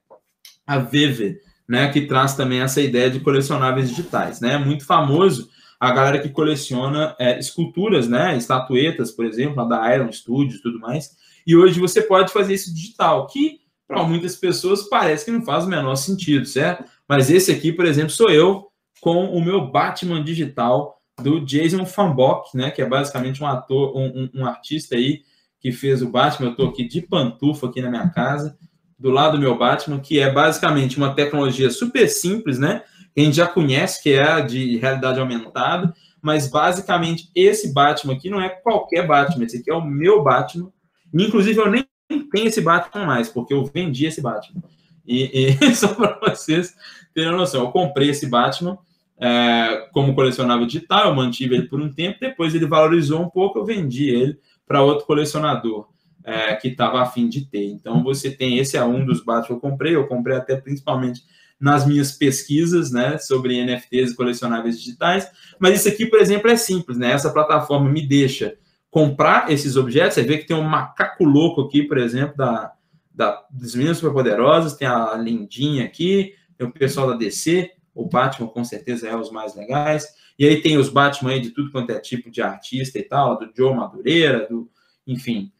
a Veve, né, que traz também essa ideia de colecionáveis digitais, né, muito famoso a galera que coleciona esculturas, né, estatuetas, por exemplo, a da Iron Studios e tudo mais, e hoje você pode fazer isso digital, que para muitas pessoas parece que não faz o menor sentido, certo? Mas esse aqui, por exemplo, sou eu com o meu Batman digital do Jason Fambok, né, que é basicamente um ator, um artista aí que fez o Batman. Eu estou aqui de pantufa aqui na minha casa, do lado do meu Batman, que é basicamente uma tecnologia super simples, né, que a gente já conhece, que é a de realidade aumentada, mas basicamente esse Batman aqui não é qualquer Batman, esse aqui é o meu Batman. Inclusive, eu nem tenho esse Batman mais, porque eu vendi esse Batman. E só para vocês terem noção, eu comprei esse Batman como colecionável digital, eu mantive ele por um tempo, depois ele valorizou um pouco, eu vendi ele para outro colecionador que estava a fim de ter. Então, você tem, esse é um dos Batman que eu comprei até principalmente nas minhas pesquisas, né, sobre NFTs e colecionáveis digitais, mas isso aqui, por exemplo, é simples, né, essa plataforma me deixa comprar esses objetos, você vê que tem um macaco louco aqui, por exemplo, dos Meninos Superpoderosos, tem a Lindinha aqui, tem o pessoal da DC, o Batman com certeza é os mais legais, e aí tem os Batman aí de tudo quanto é tipo de artista e tal, do Joe Madureira, enfim,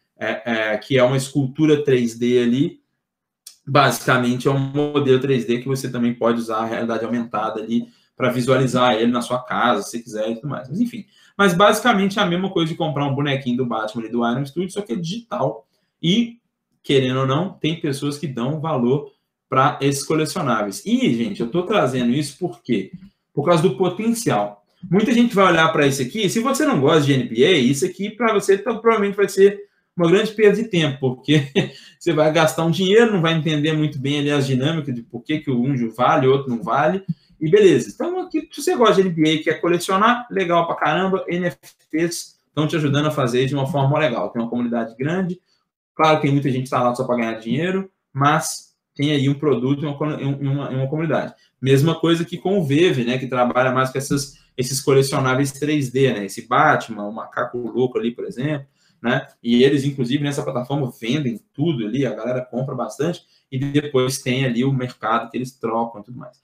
que é uma escultura 3D ali, basicamente é um modelo 3D que você também pode usar a realidade aumentada ali para visualizar ele na sua casa, se quiser e tudo mais. Mas enfim, mas basicamente é a mesma coisa de comprar um bonequinho do Batman ali do Iron Studio, só que é digital. E, querendo ou não, tem pessoas que dão valor para esses colecionáveis. E, gente, eu estou trazendo isso por quê? Por causa do potencial. Muita gente vai olhar para isso aqui, se você não gosta de NBA, isso aqui para você provavelmente vai ser uma grande perda de tempo, porque você vai gastar um dinheiro, não vai entender muito bem ali as dinâmicas de por que um vale, o outro não vale, e beleza. Então, aqui, se você gosta de NBA e quer colecionar, legal pra caramba, NFTs estão te ajudando a fazer de uma forma legal. Tem uma comunidade grande, claro que tem muita gente que está lá só para ganhar dinheiro, mas tem aí um produto e uma comunidade. Mesma coisa que com o Veve, né, que trabalha mais com esses colecionáveis 3D, né, esse Batman, o macaco louco ali, por exemplo, né, e eles, inclusive, nessa plataforma vendem tudo ali, a galera compra bastante, e depois tem ali o mercado que eles trocam e tudo mais.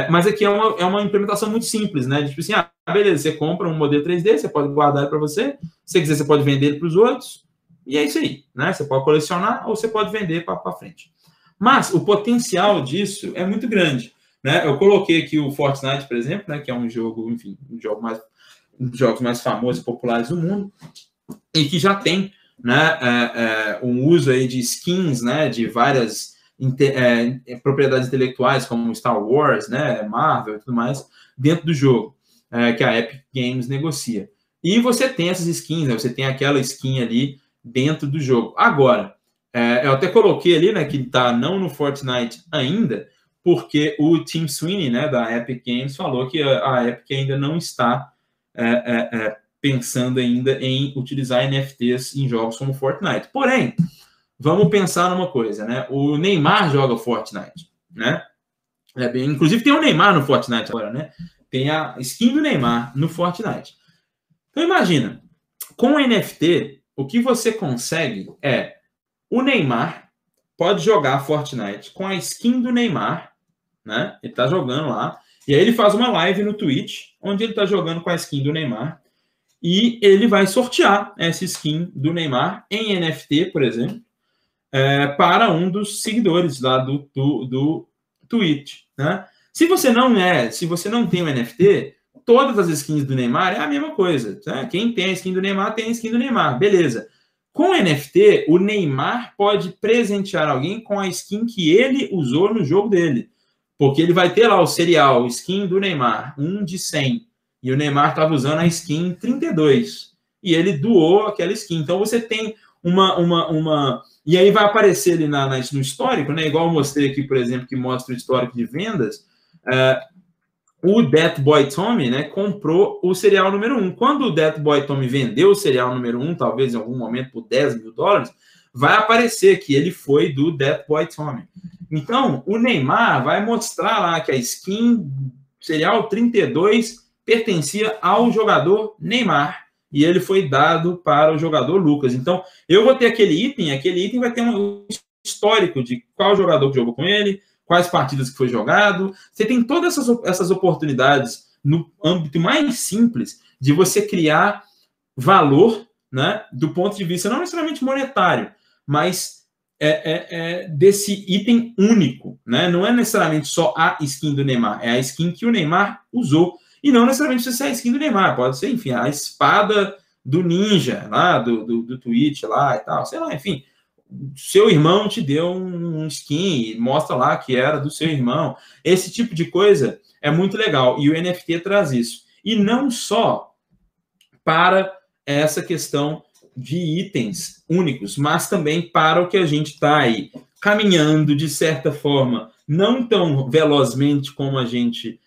Mas aqui é uma implementação muito simples, né? Tipo assim, beleza, você compra um modelo 3D, você pode guardar ele para você, se quiser, você pode vender ele para os outros, e é isso aí, né? Você pode colecionar ou você pode vender para frente. Mas o potencial disso é muito grande, né? Eu coloquei aqui o Fortnite, por exemplo, né? Que é um jogo, enfim, um dos jogos mais famosos e populares do mundo, e que já tem, né, um uso aí de skins, né? De várias propriedades intelectuais como Star Wars, né, Marvel e tudo mais, dentro do jogo, que a Epic Games negocia. E você tem essas skins, né, você tem aquela skin ali dentro do jogo. Agora, eu até coloquei ali, né, que está não no Fortnite ainda, porque o Tim Sweeney, né, da Epic Games, falou que a Epic ainda não está pensando ainda em utilizar NFTs em jogos como Fortnite. Porém, vamos pensar numa coisa, né? O Neymar joga Fortnite, né? Inclusive tem o Neymar no Fortnite agora, né? Tem a skin do Neymar no Fortnite. Então imagina, com o NFT, o que você consegue o Neymar pode jogar Fortnite com a skin do Neymar, né? Ele tá jogando lá, e aí ele faz uma live no Twitch, onde ele tá jogando com a skin do Neymar, e ele vai sortear essa skin do Neymar em NFT, por exemplo, para um dos seguidores lá do Twitch, né? Se você não tem o NFT, todas as skins do Neymar é a mesma coisa, tá? Quem tem a skin do Neymar tem a skin do Neymar, beleza. Com o NFT, o Neymar pode presentear alguém com a skin que ele usou no jogo dele, porque ele vai ter lá o serial, skin do Neymar, 1 de 100, e o Neymar estava usando a skin 32, e ele doou aquela skin. Então você tem e aí vai aparecer ali no histórico, né? Igual eu mostrei aqui, por exemplo, que mostra o histórico de vendas. O That Boy Tommy, né, comprou o serial número 1. Quando o That Boy Tommy vendeu o serial número 1, talvez em algum momento por $10 mil, vai aparecer que ele foi do That Boy Tommy. Então, o Neymar vai mostrar lá que a skin serial 32 pertencia ao jogador Neymar. E ele foi dado para o jogador Lucas. Então, eu vou ter aquele item vai ter um histórico de qual jogador que jogou com ele, quais partidas que foi jogado. Você tem todas essas oportunidades no âmbito mais simples de você criar valor, né, do ponto de vista não necessariamente monetário, mas desse item único, né? Não é necessariamente só a skin do Neymar, é a skin que o Neymar usou. E não necessariamente precisa ser a skin do Neymar, pode ser, enfim, a espada do ninja, lá, do Twitch, lá e tal, sei lá, enfim. Seu irmão te deu um skin e mostra lá que era do seu irmão. Esse tipo de coisa é muito legal, e o NFT traz isso. E não só para essa questão de itens únicos, mas também para o que a gente está aí caminhando, de certa forma, não tão velozmente como a gente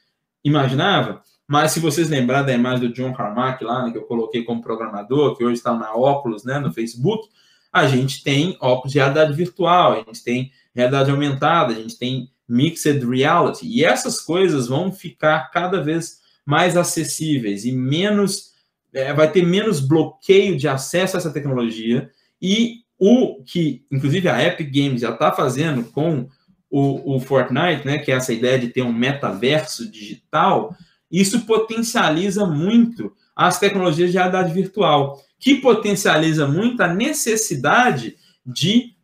imaginava, mas se vocês lembrarem da imagem do John Carmack lá, né, que eu coloquei como programador, que hoje está na Oculus, né, no Facebook, a gente tem óculos de realidade virtual, a gente tem realidade aumentada, a gente tem mixed reality, e essas coisas vão ficar cada vez mais acessíveis e menos, vai ter menos bloqueio de acesso a essa tecnologia, e o que, inclusive, a Epic Games já está fazendo com o Fortnite, né, que é essa ideia de ter um metaverso digital, isso potencializa muito as tecnologias de realidade virtual, que potencializa muito a necessidade de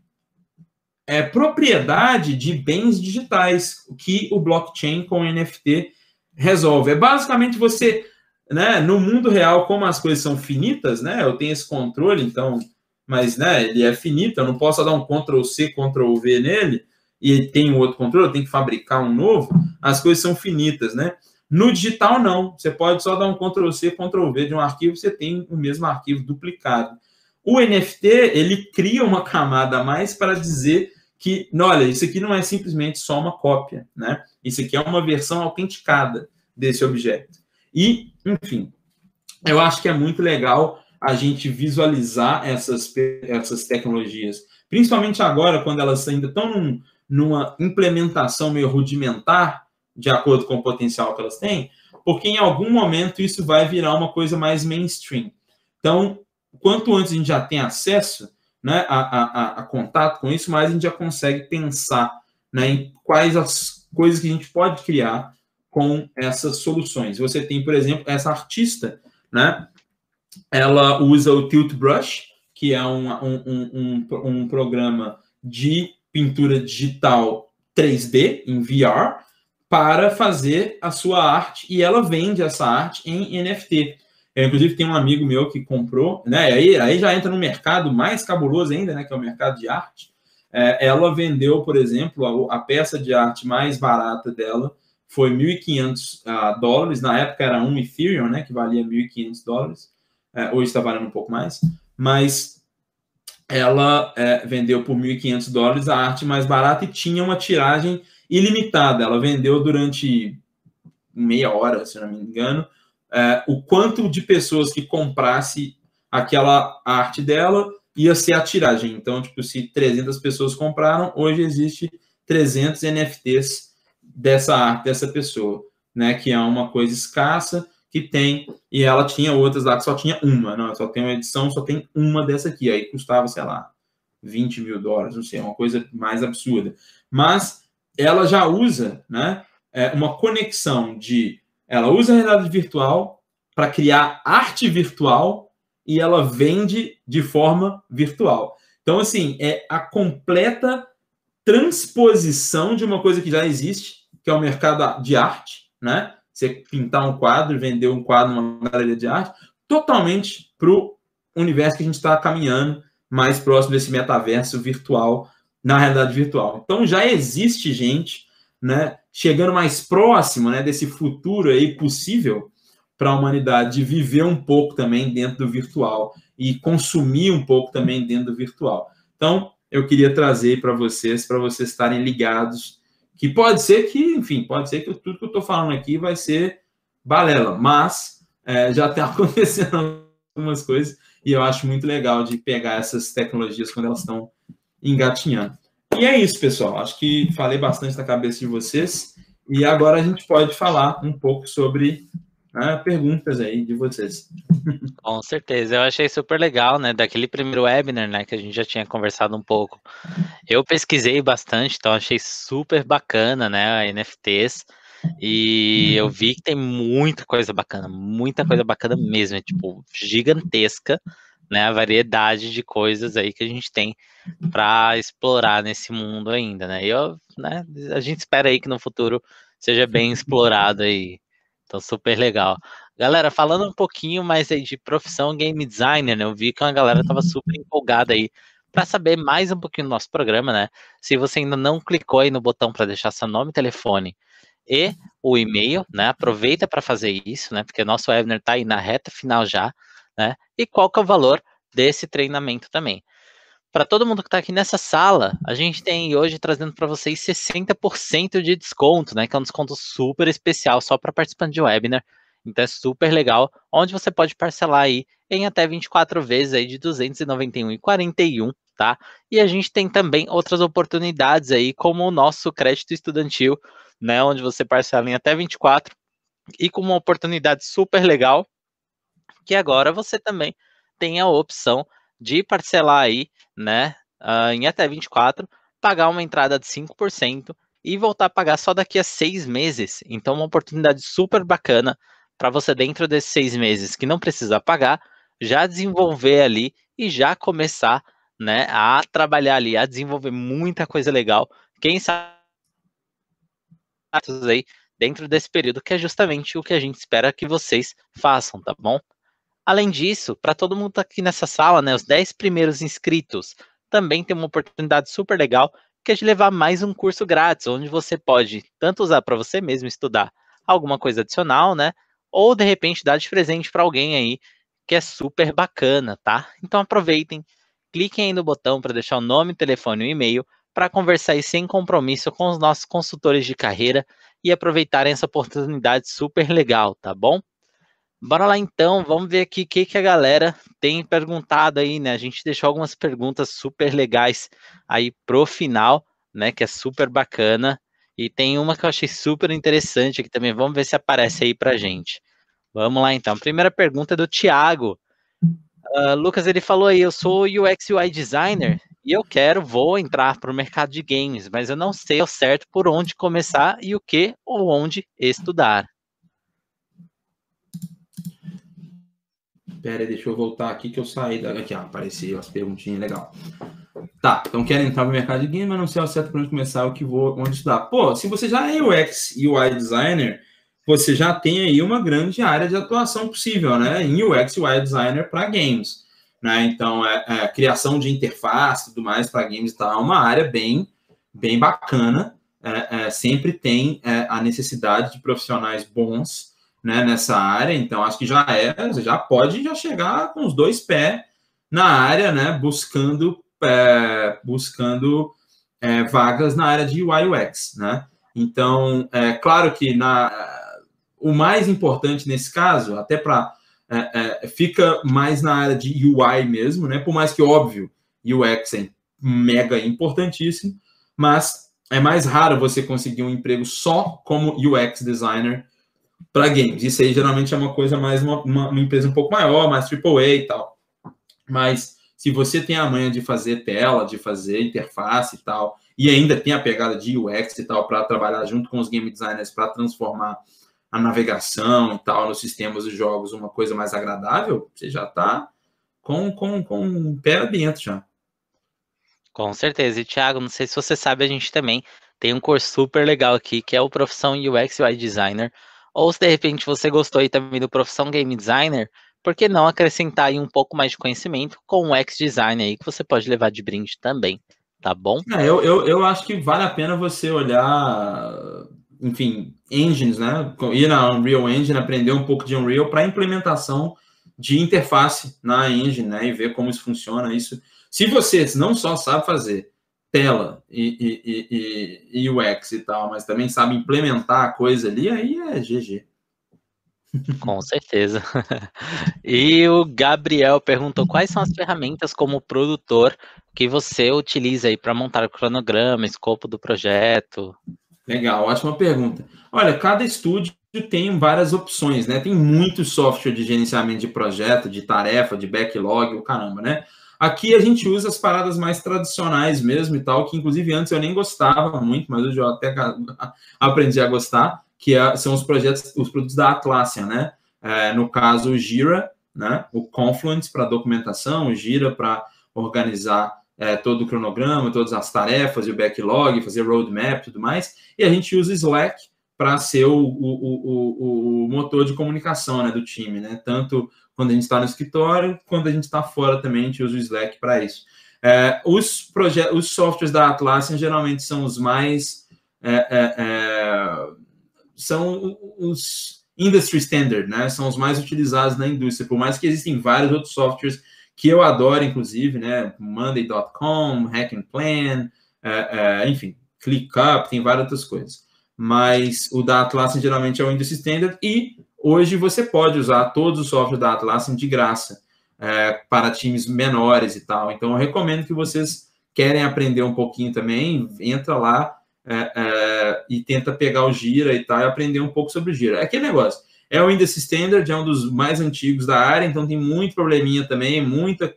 propriedade de bens digitais, que o blockchain com o NFT resolve. É basicamente você, né, no mundo real, como as coisas são finitas, né, eu tenho esse controle, então, mas, né, ele é finito, eu não posso dar um Ctrl+C, Ctrl+V nele, e tem um outro controle, eu tenho que fabricar um novo, as coisas são finitas, né? No digital, não. Você pode só dar um Ctrl+C, Ctrl+V de um arquivo, você tem o mesmo arquivo duplicado. O NFT, ele cria uma camada a mais para dizer que, olha, isso aqui não é simplesmente só uma cópia, né? Isso aqui é uma versão autenticada desse objeto. E, enfim, eu acho que é muito legal a gente visualizar essas tecnologias, principalmente agora, quando elas ainda estão numa implementação meio rudimentar, de acordo com o potencial que elas têm, porque em algum momento isso vai virar uma coisa mais mainstream. Então, quanto antes a gente já tem acesso, né, a contato com isso, mais a gente já consegue pensar, né, em quais as coisas que a gente pode criar com essas soluções. Você tem, por exemplo, essa artista, né, ela usa o Tilt Brush, que é um programa de pintura digital 3D, em VR, para fazer a sua arte, e ela vende essa arte em NFT. Eu, inclusive, tenho um amigo meu que comprou, né? Aí já entra no mercado mais cabuloso ainda, né? Que é o mercado de arte. Ela vendeu, por exemplo, a peça de arte mais barata dela foi $1.500. Na época era um Ethereum, né? Que valia $1.500. Hoje está valendo um pouco mais. Mas ela vendeu por $1.500 a arte mais barata e tinha uma tiragem ilimitada. Ela vendeu durante meia hora, se não me engano, o quanto de pessoas que comprasse aquela arte dela ia ser a tiragem. Então, tipo, se 300 pessoas compraram, hoje existe 300 NFTs dessa arte dessa pessoa, né? Que é uma coisa escassa que tem, e ela tinha outras lá que só tinha uma, não, só tem uma edição, só tem uma dessa aqui, aí custava, sei lá, $20 mil, não sei, uma coisa mais absurda. Mas ela já usa, né, uma conexão ela usa a realidade virtual para criar arte virtual e ela vende de forma virtual. Então, assim, é a completa transposição de uma coisa que já existe, que é o mercado de arte, né? Você pintar um quadro, vender um quadro numa galeria de arte, totalmente para o universo que a gente está caminhando mais próximo desse metaverso virtual, na realidade virtual. Então, já existe gente, né, chegando mais próximo, né, desse futuro aí possível para a humanidade de viver um pouco também dentro do virtual e consumir um pouco também dentro do virtual. Então, eu queria trazer para vocês estarem ligados, que pode ser que, enfim, pode ser que tudo que eu estou falando aqui vai ser balela, mas já está acontecendo algumas coisas e eu acho muito legal de pegar essas tecnologias quando elas estão engatinhando. E é isso, pessoal. Acho que falei bastante na cabeça de vocês e agora a gente pode falar um pouco sobre perguntas aí de vocês. Com certeza, eu achei super legal, né, daquele primeiro webinar, né, que a gente já tinha conversado um pouco. Eu pesquisei bastante, então achei super bacana, né, NFTs, e eu vi que tem muita coisa bacana mesmo, é tipo, gigantesca, né, a variedade de coisas aí que a gente tem para explorar nesse mundo ainda, né, né, a gente espera aí que no futuro seja bem explorado aí, então super legal. Galera, falando um pouquinho mais aí de profissão game designer, né, eu vi que a galera estava super empolgada aí para saber mais um pouquinho do nosso programa, né? Se você ainda não clicou aí no botão para deixar seu nome e telefone e o e-mail, né? Aproveita para fazer isso, né? Porque o nosso webinar está aí na reta final já, né? E qual que é o valor desse treinamento também? Para todo mundo que está aqui nessa sala, a gente tem hoje trazendo para vocês 60% de desconto, né? Que é um desconto super especial só para participante de webinar. Então é super legal, onde você pode parcelar aí em até 24 vezes aí de R$ 291,41, tá? E a gente tem também outras oportunidades aí, como o nosso crédito estudantil, né? Onde você parcela em até 24 e com uma oportunidade super legal, que agora você também tem a opção de parcelar aí, né, em até 24, pagar uma entrada de 5% e voltar a pagar só daqui a 6 meses. Então, uma oportunidade super bacana para você, dentro desses 6 meses que não precisa pagar, já desenvolver ali e já começar, né, a trabalhar ali, a desenvolver muita coisa legal. Quem sabe aí dentro desse período, que é justamente o que a gente espera que vocês façam, tá bom? Além disso, para todo mundo aqui nessa sala, né, os 10 primeiros inscritos também tem uma oportunidade super legal, que é de levar mais um curso grátis, onde você pode tanto usar para você mesmo estudar alguma coisa adicional, né, ou de repente dar de presente para alguém aí, que é super bacana, tá? Então aproveitem, cliquem aí no botão para deixar o nome, telefone e o e-mail para conversar aí sem compromisso com os nossos consultores de carreira e aproveitarem essa oportunidade super legal, tá bom? Bora lá então, vamos ver aqui o que a galera tem perguntado aí, né? A gente deixou algumas perguntas super legais aí pro final, né? Que é super bacana. E tem uma que eu achei super interessante aqui também. Vamos ver se aparece aí pra gente. Vamos lá então. Primeira pergunta é do Thiago. Lucas, ele falou aí, eu sou UX UI designer e eu vou entrar para o mercado de games, mas eu não sei ao certo por onde começar e o que ou onde estudar. Pera aí, deixa eu voltar aqui que eu saí da... Aqui, apareceu as perguntinhas, legal. Tá, então quero entrar no mercado de game, mas não sei ao certo por onde começar, onde estudar. Pô, se você já é UX e UI designer, você já tem aí uma grande área de atuação possível, né? Em UX e UI designer para games, né? Então, criação de interface e tudo mais para games e tal, é uma área bem bacana. Sempre tem a necessidade de profissionais bons, né, nessa área, então acho que você já pode chegar com os 2 pés na área, né, buscando vagas na área de UI UX, né? Então, claro que o mais importante nesse caso, até fica mais na área de UI mesmo, né? Por mais que, óbvio, UX é mega importantíssimo, mas é mais raro você conseguir um emprego só como UX designer para games. Isso aí geralmente é uma coisa mais uma empresa um pouco maior, mais AAA e tal. Mas se você tem a manha de fazer tela, de fazer interface e tal, e ainda tem a pegada de UX e tal, para trabalhar junto com os game designers para transformar a navegação e tal nos sistemas dos jogos uma coisa mais agradável, você já está com um pé dentro já. Com certeza. E, Thiago, não sei se você sabe, a gente também tem um curso super legal aqui, que é o Profissão UX UI Designer. Ou se de repente você gostou aí também do Profissão Game Designer, por que não acrescentar aí um pouco mais de conhecimento com o UX Design aí, que você pode levar de brinde também, tá bom? Eu acho que vale a pena você olhar, enfim, engines, né? Ir na Unreal Engine, aprender um pouco de Unreal para implementação de interface na engine, né? E ver como isso funciona. Isso, se você não só sabe fazer tela e UX e tal, mas também sabe implementar a coisa ali, aí é GG. Com certeza. E o Gabriel perguntou quais são as ferramentas como produtor que você utiliza aí para montar o cronograma, escopo do projeto. Legal, ótima pergunta. Olha, cada estúdio tem várias opções, né? Tem muito software de gerenciamento de projeto, de tarefa, de backlog, o caramba, né? Aqui a gente usa as paradas mais tradicionais mesmo e tal, que inclusive antes eu nem gostava muito, mas hoje eu até aprendi a gostar, são os produtos da Atlassian, né? No caso, o Jira, né? O Confluence para documentação, o Jira para organizar todo o cronograma, todas as tarefas e o backlog, fazer roadmap e tudo mais. E a gente usa Slack para ser o motor de comunicação, né, do time, né? Tanto quando a gente está no escritório, quando a gente está fora também, a gente usa o Slack para isso. Os softwares da Atlassian geralmente são os mais são os industry standard, né? São os mais utilizados na indústria, por mais que existem vários outros softwares que eu adoro, inclusive, né? Monday.com, Hack and Plan, enfim, ClickUp, tem várias outras coisas. Mas o da Atlassian geralmente é o industry standard e hoje você pode usar todos os softwares da Atlassian de graça para times menores e tal. Então, eu recomendo que vocês querem aprender um pouquinho também, entra lá e tenta pegar o Jira e tal, e aprender um pouco sobre o Jira. É aquele negócio. É o Industry Standard, é um dos mais antigos da área, então tem muito probleminha também, muita,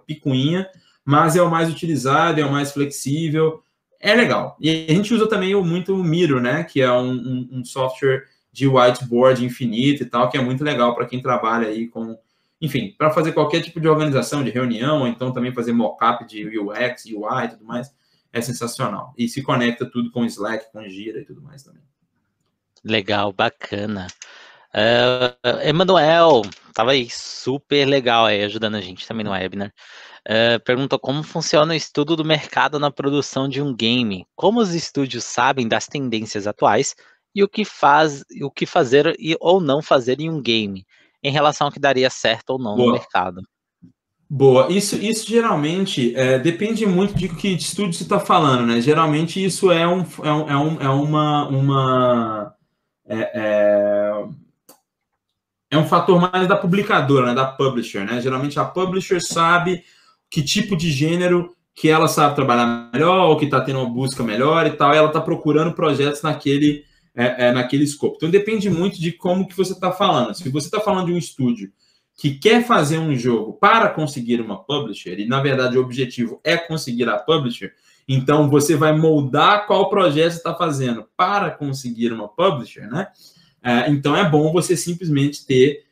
picuinha, mas é o mais utilizado, é o mais flexível, é legal. E a gente usa também muito o Miro, né, que é um software de whiteboard infinito e tal, que é muito legal para quem trabalha aí com, enfim, para fazer qualquer tipo de organização, de reunião, ou então também fazer mockup de UX, UI e tudo mais, é sensacional. E se conecta tudo com Slack, com Gira e tudo mais também. Legal, bacana. Emanuel, tava aí super legal aí, ajudando a gente também no webinar. Perguntou como funciona o estudo do mercado na produção de um game, como os estúdios sabem das tendências atuais e o que fazer ou não fazer em um game, em relação ao que daria certo ou não no mercado. Boa, isso geralmente depende muito de que estúdio você está falando, né? Geralmente isso é um fator mais da publicadora, né? Da publisher, né? Geralmente a publisher sabe que tipo de gênero que ela sabe trabalhar melhor, ou que está tendo uma busca melhor e tal, e ela está procurando projetos naquele escopo. Então depende muito de como que você está falando. Se você está falando de um estúdio que quer fazer um jogo para conseguir uma publisher, e na verdade o objetivo é conseguir a publisher, então você vai moldar qual projeto você está fazendo para conseguir uma publisher, né? Então é bom você simplesmente ter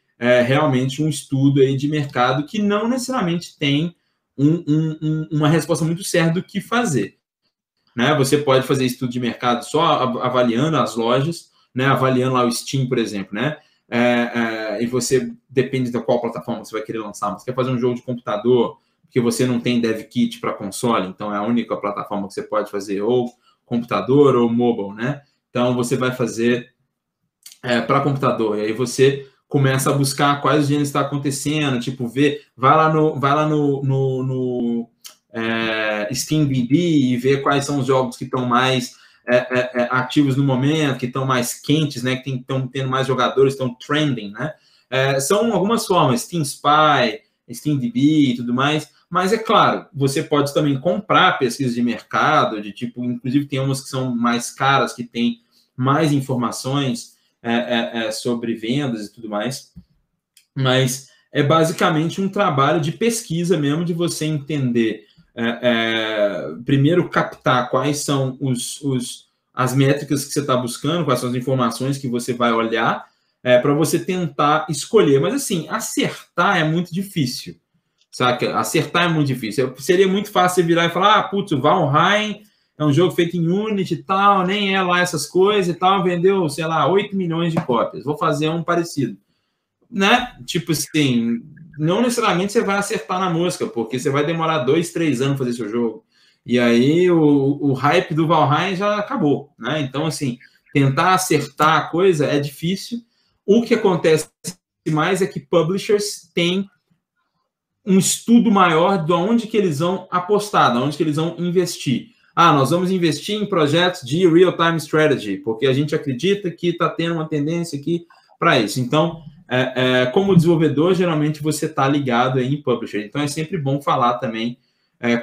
realmente um estudo aí de mercado que não necessariamente tem uma resposta muito certa do que fazer, né? Você pode fazer estudo de mercado só avaliando as lojas, né? Avaliando lá o Steam, por exemplo, né? E você depende da qual plataforma você vai querer lançar. Você quer fazer um jogo de computador, porque você não tem dev kit para console, então é a única plataforma que você pode fazer, ou computador ou mobile, né? Então você vai fazer para computador, e aí você começa a buscar quais gêneros está acontecendo, tipo, vai lá no SteamDB e ver quais são os jogos que estão mais ativos no momento, que estão mais quentes, né, que estão tendo mais jogadores, estão trending, né? São algumas formas, Steam Spy, SteamDB e tudo mais, mas é claro, você pode também comprar pesquisas de mercado, de tipo, inclusive tem umas que são mais caras, que tem mais informações sobre vendas e tudo mais, mas é basicamente um trabalho de pesquisa mesmo, de você entender, primeiro captar quais são as métricas que você está buscando, quais são as informações que você vai olhar, para você tentar escolher. Mas assim, acertar é muito difícil, saca? Acertar é muito difícil. Seria muito fácil você virar e falar, putz, o Valheim é um jogo feito em Unity e tal, nem é lá essas coisas e tal, vendeu, sei lá, 8 milhões de cópias. Vou fazer um parecido. Né? Tipo assim, não necessariamente você vai acertar na mosca, porque você vai demorar 2, 3 anos fazer seu jogo. E aí o hype do Valheim já acabou, né? Então, assim, tentar acertar a coisa é difícil. O que acontece mais é que publishers têm um estudo maior de onde que eles vão apostar, de onde que eles vão investir. Nós vamos investir em projetos de real-time strategy, porque a gente acredita que está tendo uma tendência aqui para isso. Então, como desenvolvedor, geralmente você está ligado aí em publisher. Então, é sempre bom falar também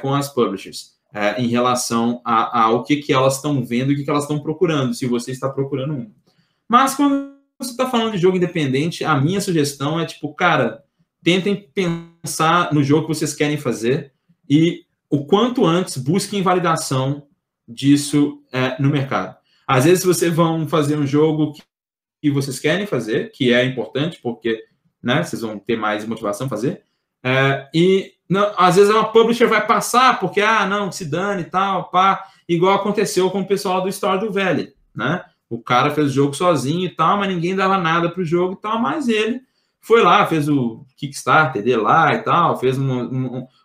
com as publishers em relação ao que elas estão vendo e o que elas estão procurando, se você está procurando um. Mas, quando você está falando de jogo independente, a minha sugestão é, tipo, cara, tentem pensar no jogo que vocês querem fazer e o quanto antes busquem validação disso no mercado. Às vezes vocês vão fazer um jogo que vocês querem fazer, que é importante, porque, né, vocês vão ter mais motivação a fazer, e não, às vezes uma publisher vai passar, porque, não, se dane e tal, pá, igual aconteceu com o pessoal do Stardew Valley, né? O cara fez o jogo sozinho e tal, mas ninguém dava nada pro jogo e tal, mas ele foi lá, fez o Kickstarter dele lá e tal,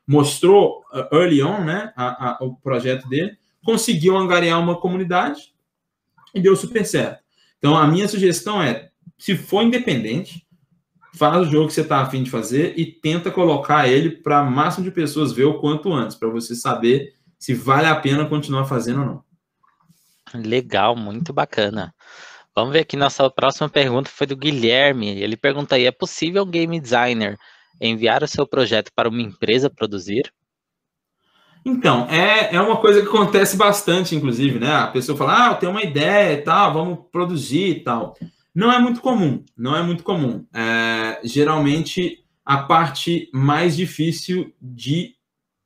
mostrou early on, né, o projeto dele, conseguiu angariar uma comunidade e deu super certo. Então, a minha sugestão é, se for independente, faz o jogo que você está a fim de fazer e tenta colocar ele para o máximo de pessoas ver o quanto antes, para você saber se vale a pena continuar fazendo ou não. Legal, muito bacana. Vamos ver aqui, nossa próxima pergunta foi do Guilherme. Ele pergunta aí, é possível um game designer enviar o seu projeto para uma empresa produzir? Então, é uma coisa que acontece bastante, inclusive, né? A pessoa fala, eu tenho uma ideia e tal, vamos produzir e tal. Não é muito comum, não é muito comum. Geralmente, a parte mais difícil de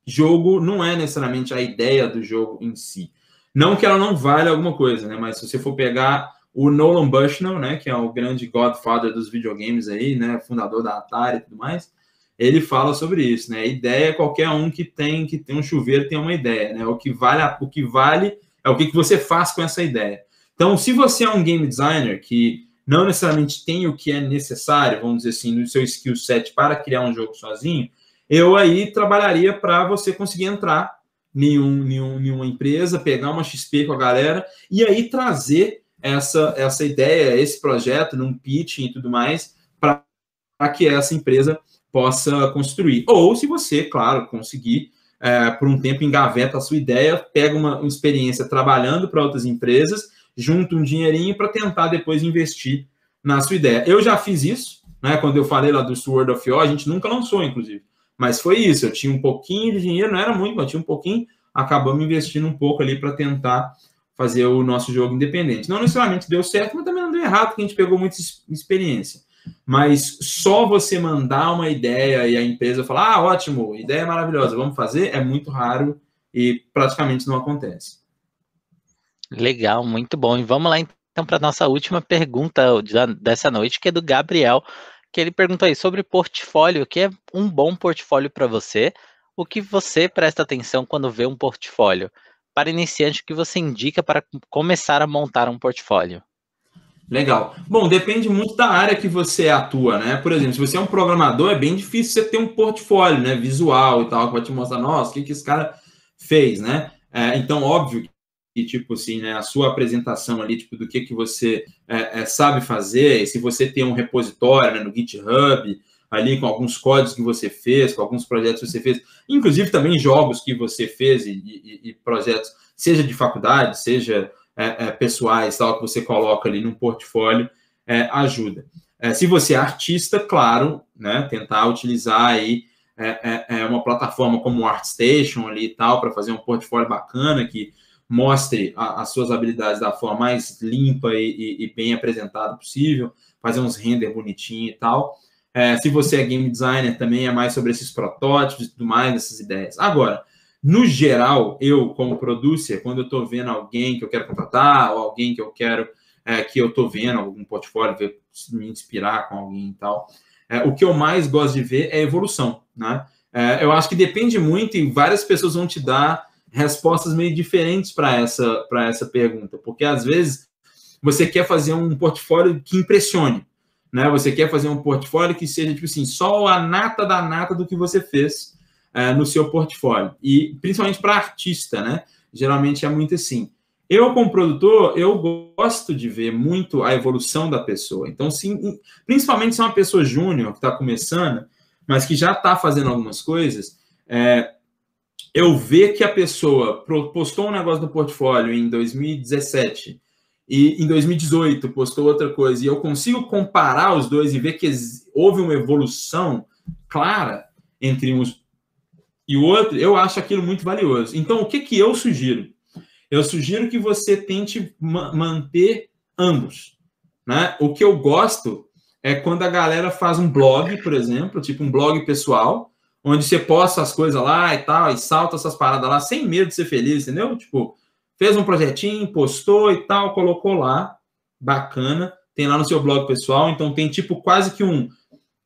jogo não é necessariamente a ideia do jogo em si. Não que ela não valha alguma coisa, né? Mas se você for pegar o Nolan Bushnell, né? Que é o grande godfather dos videogames aí, né? Fundador da Atari e tudo mais, ele fala sobre isso, né? A ideia é qualquer um que tem um chuveiro tem uma ideia, né? O que vale é o que você faz com essa ideia. Então, se você é um game designer que não necessariamente tem o que é necessário, vamos dizer assim, no seu skill set para criar um jogo sozinho, eu aí trabalharia para você conseguir entrar em uma empresa, pegar uma XP com a galera e aí trazer essa ideia, esse projeto num pitch e tudo mais para que essa empresa possa construir. Ou se você, claro, conseguir, por um tempo, engaveta a sua ideia, pega uma experiência trabalhando para outras empresas, junta um dinheirinho para tentar depois investir na sua ideia. Eu já fiz isso, né? Quando eu falei lá do Sword of War, a gente nunca lançou, inclusive. Mas foi isso, eu tinha um pouquinho de dinheiro, não era muito, mas tinha um pouquinho, acabamos investindo um pouco ali para tentar fazer o nosso jogo independente. Não necessariamente deu certo, mas também não deu errado, porque a gente pegou muita experiência. Mas só você mandar uma ideia e a empresa falar, ótimo, ideia maravilhosa, vamos fazer, é muito raro e praticamente não acontece. Legal, muito bom. E vamos lá então para a nossa última pergunta dessa noite, que é do Gabriel, que ele perguntou aí sobre portfólio, o que é um bom portfólio para você? O que você presta atenção quando vê um portfólio? Para iniciante, o que você indica para começar a montar um portfólio? Legal. Bom, depende muito da área que você atua, né? Por exemplo, se você é um programador, é bem difícil você ter um portfólio, né, visual e tal, que vai te mostrar, nossa, o que esse cara fez, né? Então, óbvio que, tipo assim, né, a sua apresentação ali, tipo, do que você sabe fazer, e se você tem um repositório, né, no GitHub, ali com alguns códigos que você fez, com alguns projetos que você fez, inclusive também jogos que você fez e projetos, seja de faculdade, seja pessoais, tal, que você coloca ali no portfólio, ajuda. Se você é artista, claro, né, tentar utilizar aí uma plataforma como o ArtStation ali e tal, para fazer um portfólio bacana que mostre as suas habilidades da forma mais limpa e bem apresentada possível, fazer uns render bonitinho e tal. Se você é game designer, também é mais sobre esses protótipos e tudo mais, essas ideias. Agora, no geral, eu, como producer, quando eu estou vendo alguém que eu quero contratar, ou alguém que eu quero, que eu estou vendo, algum portfólio, me inspirar com alguém e tal, o que eu mais gosto de ver é a evolução, né? Eu acho que depende muito e várias pessoas vão te dar respostas meio diferentes para essa pergunta, porque às vezes você quer fazer um portfólio que impressione, né? Você quer fazer um portfólio que seja, tipo assim, só a nata da nata do que você fez no seu portfólio. E principalmente para artista, né? Geralmente é muito assim. Eu, como produtor, eu gosto de ver muito a evolução da pessoa. Então, sim, principalmente se é uma pessoa júnior que está começando, mas que já está fazendo algumas coisas, eu ver que a pessoa postou um negócio no portfólio em 2017 e em 2018 postou outra coisa, e eu consigo comparar os dois e ver que houve uma evolução clara entre uns e o outro, eu acho aquilo muito valioso. Então, o que eu sugiro? Eu sugiro que você tente manter ambos, né? O que eu gosto é quando a galera faz um blog, por exemplo, tipo um blog pessoal, onde você posta as coisas lá e tal, e salta essas paradas lá, sem medo de ser feliz, entendeu? Tipo, fez um projetinho, postou e tal, colocou lá, bacana, tem lá no seu blog pessoal, então tem tipo quase que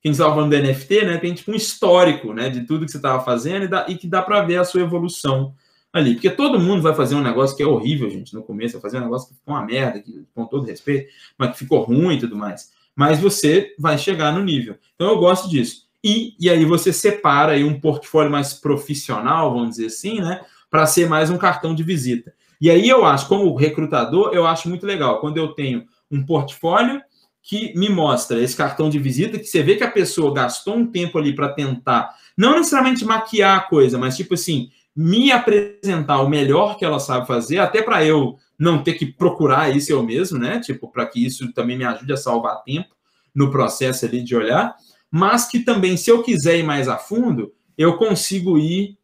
que a gente estava falando do NFT, né? Tem tipo um histórico, né, de tudo que você estava fazendo e que dá para ver a sua evolução ali. Porque todo mundo vai fazer um negócio que é horrível, gente, no começo, vai fazer um negócio que ficou uma merda, que, com todo respeito, mas que ficou ruim e tudo mais. Mas você vai chegar no nível. Então eu gosto disso. E aí você separa aí um portfólio mais profissional, vamos dizer assim, né, para ser mais um cartão de visita. E aí eu acho, como recrutador, eu acho muito legal quando eu tenho um portfólio que me mostra esse cartão de visita, que você vê que a pessoa gastou um tempo ali para tentar, não necessariamente maquiar a coisa, mas tipo assim, me apresentar o melhor que ela sabe fazer, até para eu não ter que procurar isso eu mesmo, né? Tipo, para que isso também me ajude a salvar tempo no processo ali de olhar, mas que também, se eu quiser ir mais a fundo, eu consigo ir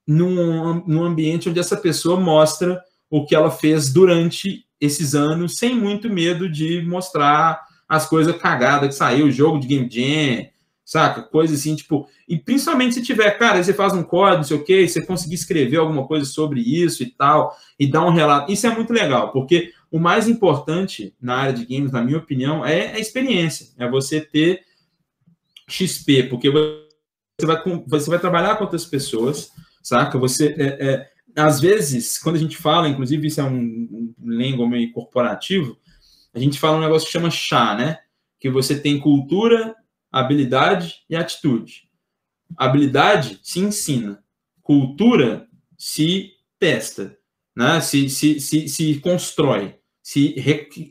num ambiente onde essa pessoa mostra o que ela fez durante esses anos, sem muito medo de mostrar as coisas cagadas que saiu, jogo de Game Jam, saca? Coisa assim, tipo... E principalmente se tiver, cara, você faz um código, não sei o quê, você conseguir escrever alguma coisa sobre isso e tal, e dar um relato. Isso é muito legal, porque o mais importante na área de games, na minha opinião, é a experiência. É você ter XP, porque você vai trabalhar com outras pessoas, saca? Você... às vezes, quando a gente fala, inclusive isso é um lingo meio corporativo, a gente fala um negócio que chama chá, né? Que você tem cultura, habilidade e atitude. Habilidade se ensina. Cultura se testa, né? Se constrói, se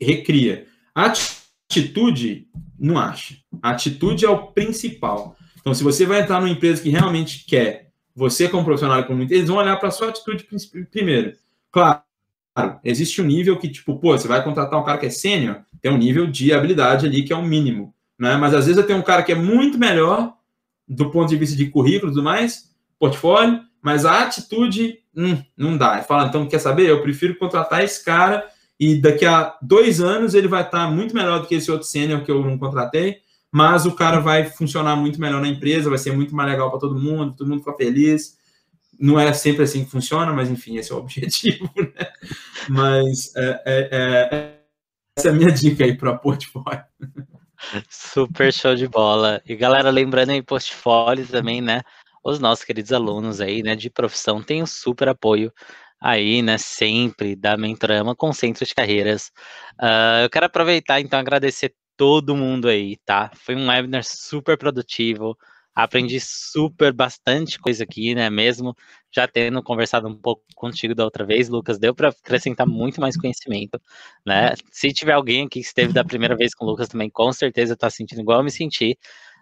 recria. Atitude não acha. Atitude é o principal. Então, se você vai entrar numa empresa que realmente quer, você como profissional, eles vão olhar para a sua atitude primeiro. Claro, existe um nível que, tipo, pô, você vai contratar um cara que é sênior, tem um nível de habilidade ali que é o mínimo, né? Mas às vezes eu tenho um cara que é muito melhor do ponto de vista de currículo e tudo mais, portfólio, mas a atitude, não dá. Ele fala, então, quer saber? Eu prefiro contratar esse cara e daqui a 2 anos ele vai estar muito melhor do que esse outro sênior que eu não contratei, mas o cara vai funcionar muito melhor na empresa, vai ser muito mais legal para todo mundo fica feliz. Não é sempre assim que funciona, mas enfim, esse é o objetivo, né? Mas essa é a minha dica aí para portfólio. Super show de bola. E galera, lembrando aí, portfólio também, né? Os nossos queridos alunos aí, né, de profissão, tem um super apoio aí, né, sempre da Mentorama com Centro de Carreiras. Eu quero aproveitar, então, agradecer todo mundo aí, tá? Foi um webinar super produtivo, aprendi bastante coisa aqui, né, mesmo já tendo conversado um pouco contigo da outra vez, Lucas, deu para acrescentar muito mais conhecimento, né? Se tiver alguém aqui que esteve da primeira vez com o Lucas também, com certeza está sentindo igual eu me senti.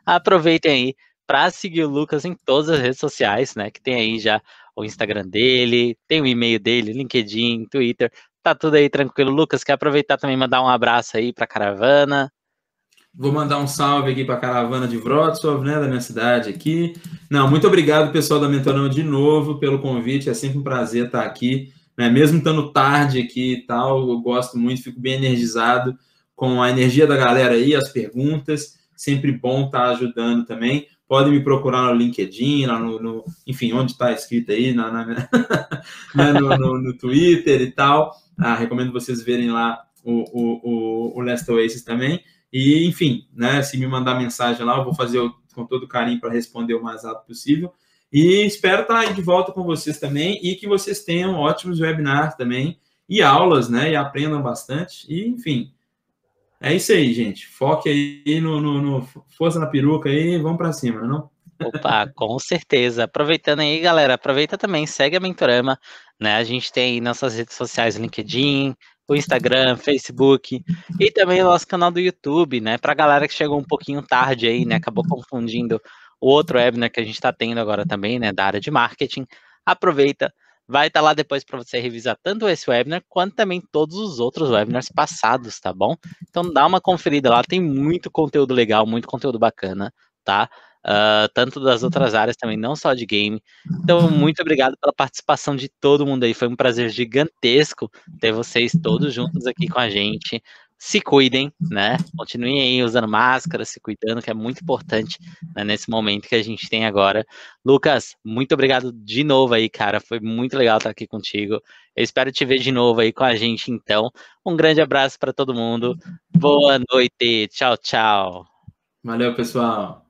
Aproveitem aí para seguir o Lucas em todas as redes sociais, né? Que tem aí já o Instagram dele, tem o e-mail dele, LinkedIn, Twitter, tá tudo aí tranquilo. Lucas, quer aproveitar também e mandar um abraço aí para a caravana? Vou mandar um salve aqui para a caravana de Wrocław, né, da minha cidade aqui. Não, muito obrigado, pessoal da Mentorama, de novo, pelo convite. É sempre um prazer estar aqui, né? Mesmo estando tarde aqui e tal, eu gosto muito, fico bem energizado com a energia da galera aí, as perguntas. Sempre bom estar ajudando também. Podem me procurar no LinkedIn, lá enfim, onde está escrito aí, né, no Twitter e tal. Recomendo vocês verem lá o Last Oasis também. E, enfim, né, se me mandar mensagem lá, eu vou fazer com todo carinho para responder o mais rápido possível. E espero estar aí de volta com vocês também e que vocês tenham ótimos webinars também e aulas, né, e aprendam bastante. E, enfim, é isso aí, gente. Foque aí no força na peruca aí, vamos para cima, não? Opa, com certeza. Aproveitando aí, galera, aproveita também, segue a Mentorama, né? A gente tem aí nossas redes sociais, LinkedIn, o Instagram, Facebook e também o nosso canal do YouTube, né? Pra galera que chegou um pouquinho tarde aí, né? Acabou confundindo o outro webinar que a gente está tendo agora também, né? Da área de marketing. Aproveita, vai estar lá depois para você revisar tanto esse webinar quanto também todos os outros webinars passados, tá bom? Então dá uma conferida lá, tem muito conteúdo legal, muito conteúdo bacana, tá? Tanto das outras áreas também, não só de game. Então, muito obrigado pela participação de todo mundo aí. Foi um prazer gigantesco ter vocês todos juntos aqui com a gente. Se cuidem, né? Continuem aí usando máscara, se cuidando, que é muito importante, né, nesse momento que a gente tem agora. Lucas, muito obrigado de novo aí, cara. Foi muito legal estar aqui contigo. Eu espero te ver de novo aí com a gente, então. Um grande abraço para todo mundo. Boa noite. Tchau, tchau. Valeu, pessoal.